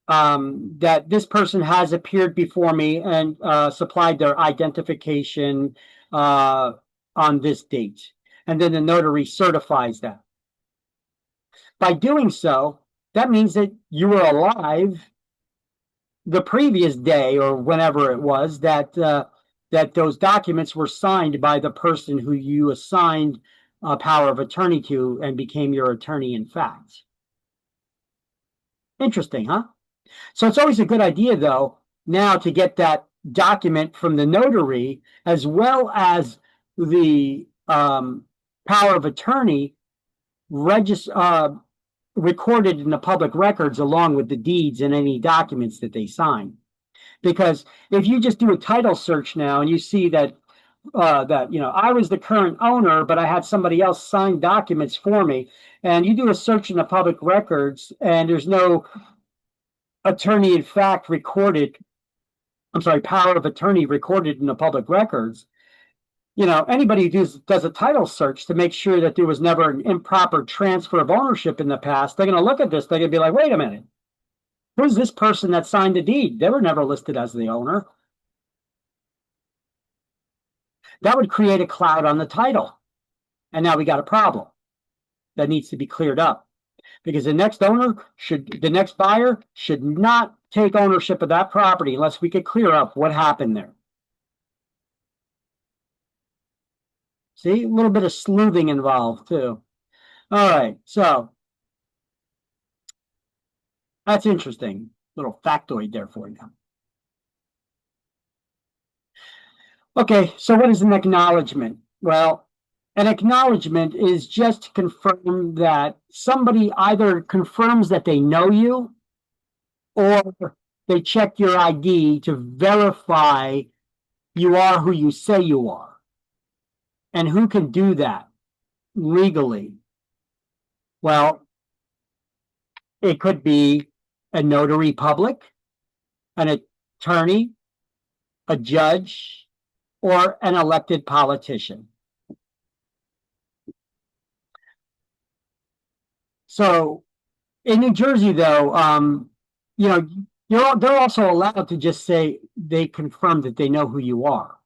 that this person has appeared before me and supplied their identification on this date. And then the notary certifies that. By doing so, that means that you were alive the previous day or whenever it was that that those documents were signed by the person who you assigned a power of attorney to and became your attorney in fact. Interesting, huh? So it's always a good idea, though, now to get that document from the notary as well as the power of attorney recorded in the public records along with the deeds and any documents that they sign. Because if you just do a title search now and you see that I was the current owner, but I had somebody else sign documents for me, and you do a search in the public records and there's no attorney in fact recorded, power of attorney recorded in the public records, anybody who does a title search to make sure that there was never an improper transfer of ownership in the past, they're going to look at this, they're going to be like, wait a minute, who's this person that signed the deed? They were never listed as the owner. That would create a cloud on the title. And now we got a problem that needs to be cleared up, because the next buyer should not take ownership of that property unless we could clear up what happened there. See, a little bit of sleuthing involved too. All right, so that's interesting. Little factoid there for you. Okay, so what is an acknowledgement? Well, an acknowledgement is just to confirm that somebody either confirms that they know you or they check your ID to verify you are who you say you are. And who can do that legally? Well, it could be a notary public, an attorney, a judge, or an elected politician. So in New Jersey, though, you know, they're also allowed to just say they confirm that they know who you are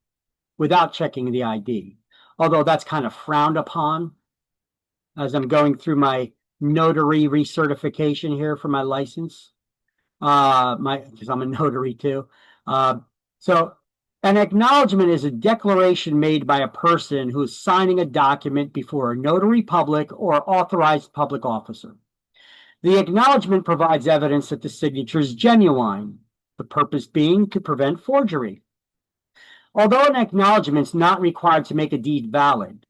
without checking the ID. Although that's kind of frowned upon as I'm going through my notary recertification here for my license. Because I'm a notary too. So an acknowledgement is a declaration made by a person who is signing a document before a notary public or authorized public officer. The acknowledgement provides evidence that the signature is genuine, the purpose being to prevent forgery. Although an acknowledgement is not required to make a deed valid,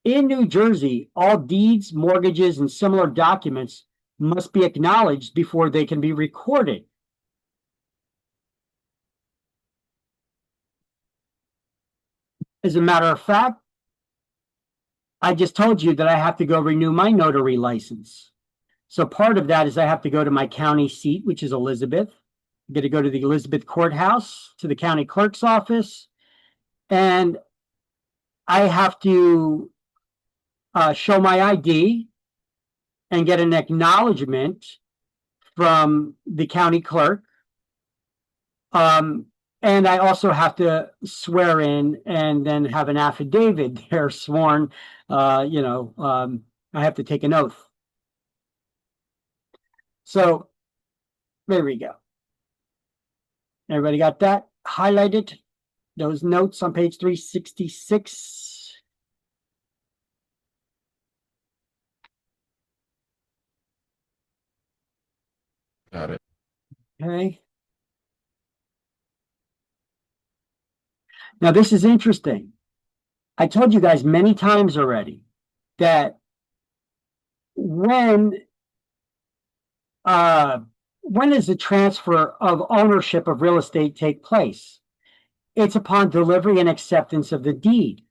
in New Jersey, all deeds, mortgages, and similar documents must be acknowledged before they can be recorded. As a matter of fact, I just told you that I have to go renew my notary license. So part of that is I have to go to my county seat, which is Elizabeth. I'm going to go to the Elizabeth courthouse, to the county clerk's office, and I have to show my ID and get an acknowledgement from the county clerk. And I also have to swear in and then have an affidavit there sworn. I have to take an oath. So there we go. Everybody got that highlighted? Those notes on page 366. Got it. Okay. Now this is interesting. I told you guys many times already that when does the transfer of ownership of real estate take place? It's upon delivery and acceptance of the deed.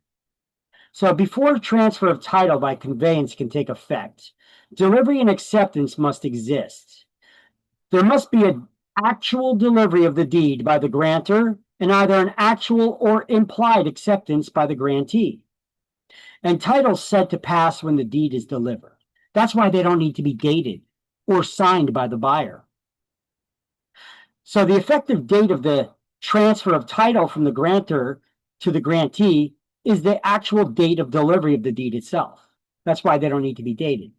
So before transfer of title by conveyance can take effect, delivery and acceptance must exist. There must be an actual delivery of the deed by the grantor and either an actual or implied acceptance by the grantee. And title's set to pass when the deed is delivered. That's why they don't need to be dated or signed by the buyer. So the effective date of the transfer of title from the grantor to the grantee is the actual date of delivery of the deed itself. That's why they don't need to be dated.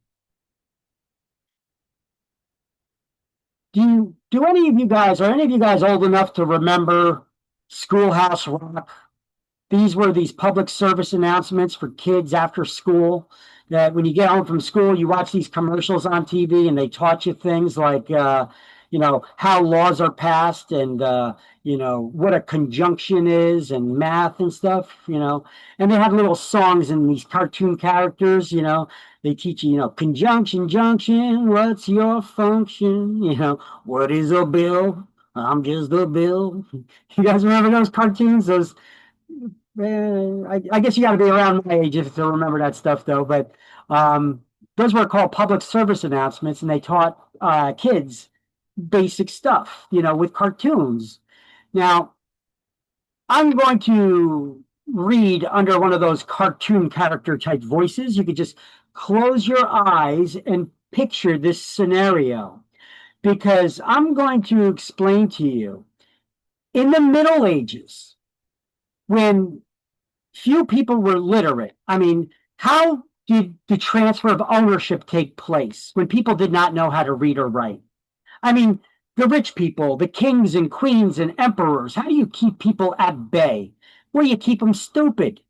Do any of you guys, are any of you guys old enough to remember Schoolhouse Rock? These were these public service announcements for kids after school, that when you get home from school, you watch these commercials on TV and they taught you things like, how laws are passed and, what a conjunction is and math and stuff, and they have little songs and these cartoon characters, they teach you, conjunction, junction, what's your function? What is a bill? I'm just a bill. You guys remember those cartoons? Those, I guess you got to be around my age to remember that stuff, though. But those were called public service announcements, and they taught kids basic stuff, with cartoons. Now, I'm going to read under one of those cartoon character type voices. You could just close your eyes and picture this scenario, because I'm going to explain to you in the Middle Ages, when few people were literate. I mean, how did the transfer of ownership take place when people did not know how to read or write? I mean, the rich people, the kings and queens and emperors, how do you keep people at bay? Well, you keep them stupid,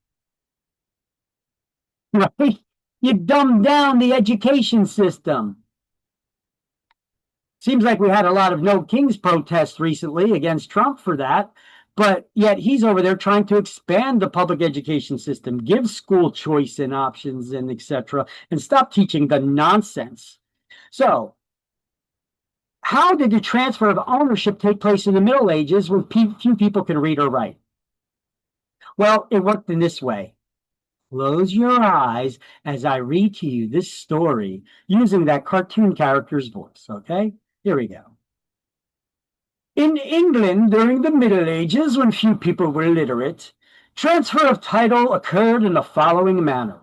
right? You dumb down the education system. Seems like we had a lot of No Kings protests recently against Trump for that. But yet he's over there trying to expand the public education system, give school choice and options and etc., and stop teaching the nonsense. So how did the transfer of ownership take place in the Middle Ages when few people can read or write? Well, it worked in this way. Close your eyes as I read to you this story using that cartoon character's voice, okay? Here we go. In England during the Middle Ages, when few people were literate, transfer of title occurred in the following manner.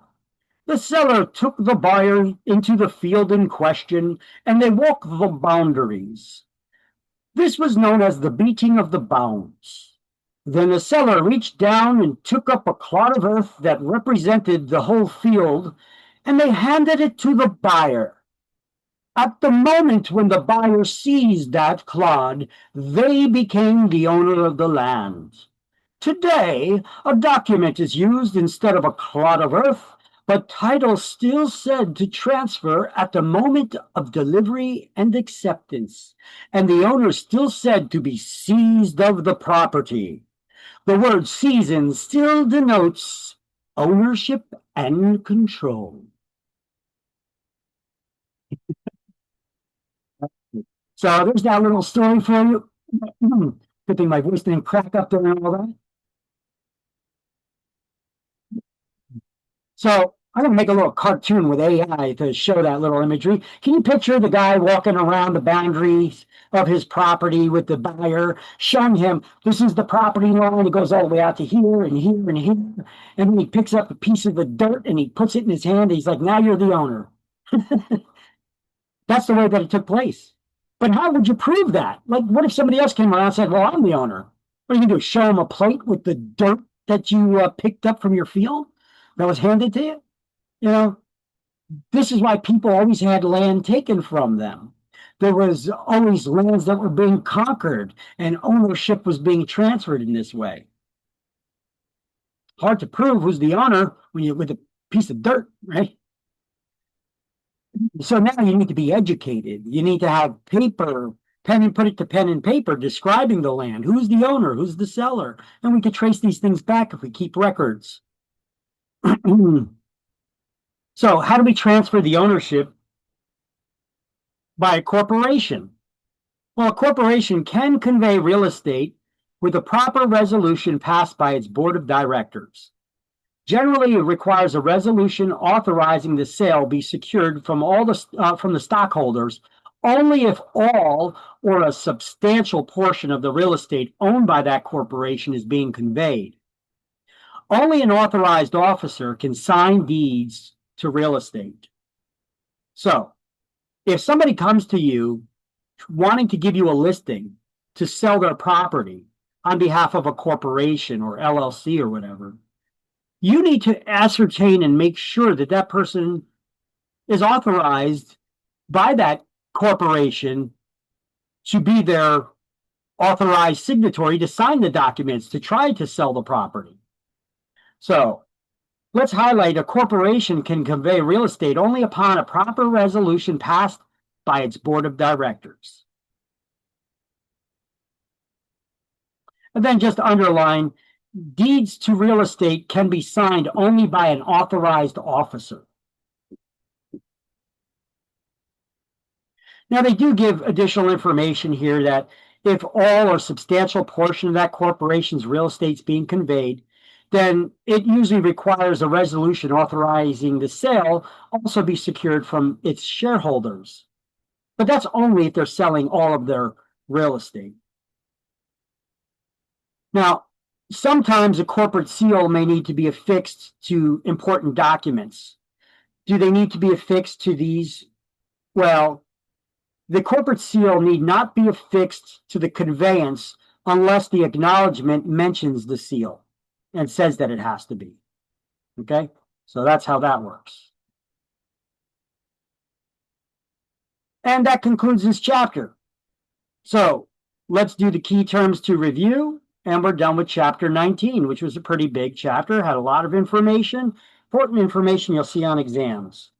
The seller took the buyer into the field in question, and they walked the boundaries. This was known as the beating of the bounds. Then the seller reached down and took up a clod of earth that represented the whole field, and they handed it to the buyer. At the moment when the buyer seized that clod, they became the owner of the land. Today, a document is used instead of a clod of earth, but title still said to transfer at the moment of delivery and acceptance, and the owner still said to be seized of the property. The word season still denotes ownership and control. So there's that little story for you. Good thing my voice didn't crack up there and all that. So I'm going to make a little cartoon with AI to show that little imagery. Can you picture the guy walking around the boundaries of his property with the buyer, showing him this is the property line. It goes all the way out to here and here and here. And then he picks up a piece of the dirt and he puts it in his hand. He's like, now you're the owner. That's the way that it took place. But how would you prove that? Like, what if somebody else came around and said, well, I'm the owner? What are you going to do? Show him a plate with the dirt that you picked up from your field that was handed to you? You know, this is why people always had land taken from them. There was always lands that were being conquered and ownership was being transferred in this way. Hard to prove who's the owner when you're with a piece of dirt, right? So now you need to be educated. You need to have paper, put it to pen and paper describing the land. Who's the owner? Who's the seller? And we could trace these things back if we keep records. So how do we transfer the ownership by a corporation? Well, a corporation can convey real estate with a proper resolution passed by its board of directors. Generally, it requires a resolution authorizing the sale be secured from the stockholders only if all or a substantial portion of the real estate owned by that corporation is being conveyed. Only an authorized officer can sign deeds to real estate. So, if somebody comes to you wanting to give you a listing to sell their property on behalf of a corporation or LLC or whatever, you need to ascertain and make sure that that person is authorized by that corporation to be their authorized signatory to sign the documents to try to sell the property. So let's highlight a corporation can convey real estate only upon a proper resolution passed by its board of directors. And then just underline, deeds to real estate can be signed only by an authorized officer. Now, they do give additional information here that if all or substantial portion of that corporation's real estate is being conveyed, then it usually requires a resolution authorizing the sale also be secured from its shareholders. But that's only if they're selling all of their real estate. Now, sometimes a corporate seal may need to be affixed to important documents. Do they need to be affixed to these? Well, the corporate seal need not be affixed to the conveyance unless the acknowledgement mentions the seal and says that it has to be. Okay? So that's how that works. And that concludes this chapter. So let's do the key terms to review. And we're done with chapter 19, which was a pretty big chapter, had a lot of information, important information you'll see on exams.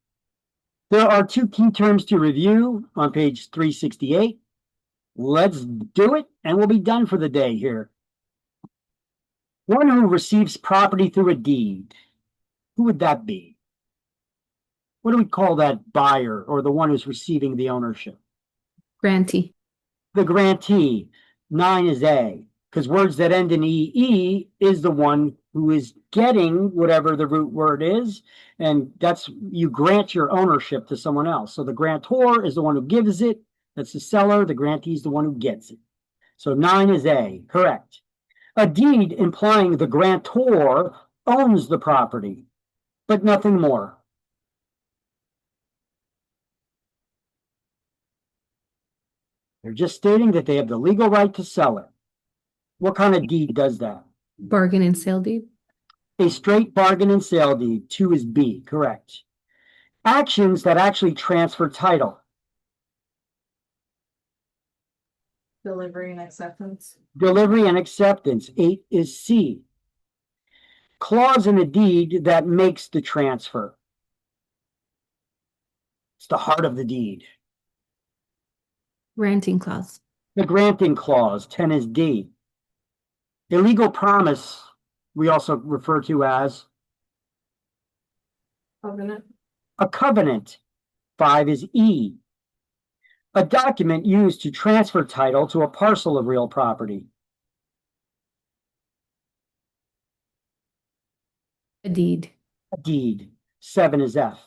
There are two key terms to review on page 368. Let's do it, and we'll be done for the day here. One who receives property through a deed. Who would that be? What do we call that buyer or the one who's receiving the ownership? Grantee. The grantee. 9 is A, because words that end in EE is the one who is getting whatever the root word is, and that's, you grant your ownership to someone else. So the grantor is the one who gives it, that's the seller, the grantee is the one who gets it. So 9 is A, correct. A deed implying the grantor owns the property, but nothing more. They're just stating that they have the legal right to sell it. What kind of deed does that? Bargain and sale deed. A straight bargain and sale deed. 2 is B, correct. Actions that actually transfer title. Delivery and acceptance. Delivery and acceptance. 8 is C. Clause in a deed that makes the transfer. It's the heart of the deed. Granting clause. The granting clause. 10 is D. A legal promise we also refer to as Covenant. a covenant. 5 is E. A document used to transfer title to a parcel of real property. A deed. A deed. 7 is F.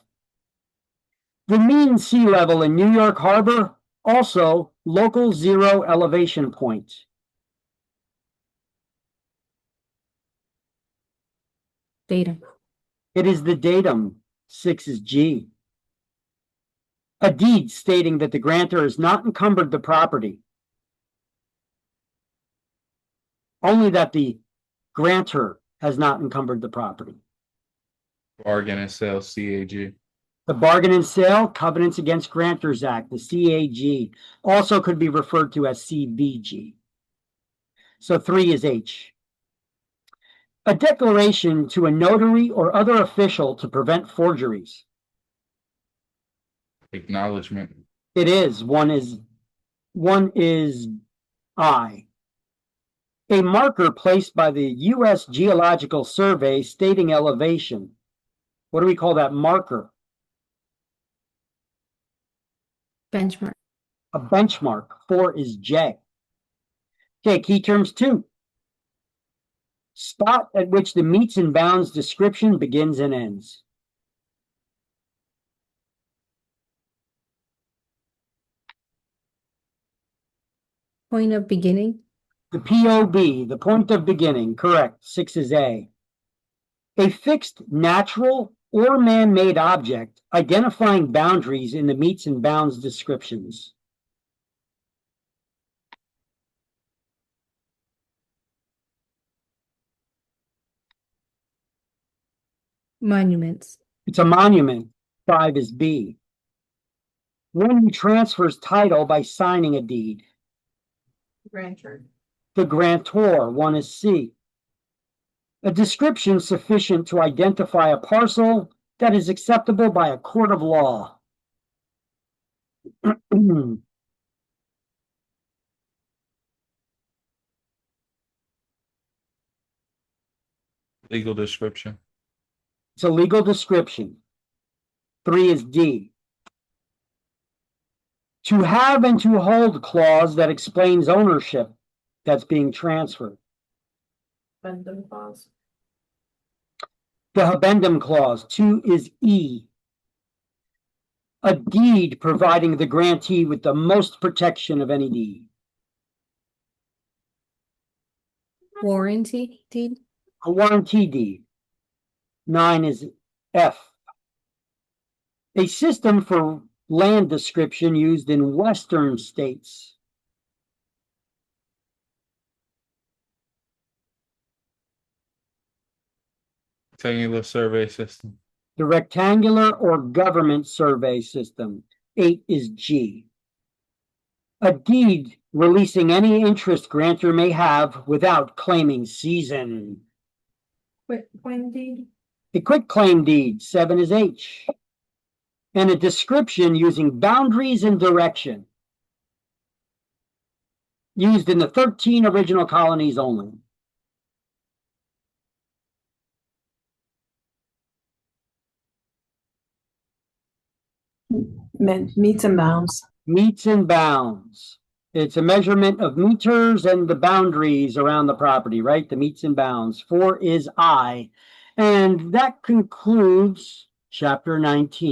The mean sea level in New York Harbor, also local zero elevation point. Datum. It is the datum. 6 is G. A deed stating that the grantor has not encumbered the property. Only that the grantor has not encumbered the property. Bargain and sale, CAG. The Bargain and Sale Covenants Against Grantors Act, the CAG, also could be referred to as CBG. So 3 is H. A declaration to a notary or other official to prevent forgeries. Acknowledgement. It is. One is I. A marker placed by the U.S. Geological Survey stating elevation. What do we call that marker? Benchmark. A benchmark. 4 is J. Okay, key terms 2. Spot at which the meets and bounds description begins and ends. Point of beginning. The POB, the point of beginning, correct. 6 is A. A fixed natural or man-made object identifying boundaries in the meets and bounds descriptions. Monuments. It's a monument. 5 is B. One who transfers title by signing a deed. Grantor. The grantor. 1 is C. A description sufficient to identify a parcel that is acceptable by a court of law. Legal description. It's a legal description. 3 is D. To have and to hold clause that explains ownership that's being transferred. Bundle clause. The habendum clause. 2 is E. A deed providing the grantee with the most protection of any deed. Warranty deed. A warranty deed. 9 is F. A system for land description used in Western states. Rectangular survey system. The rectangular or government survey system. 8 is G. A deed releasing any interest grantor may have without claiming season. Quit claim deed. A quitclaim deed. 7 is H. And a description using boundaries and direction. Used in the 13 original colonies only. Meets and bounds. Meets and bounds. It's a measurement of meters and the boundaries around the property, right? The meets and bounds. 4 is I. And that concludes chapter 19.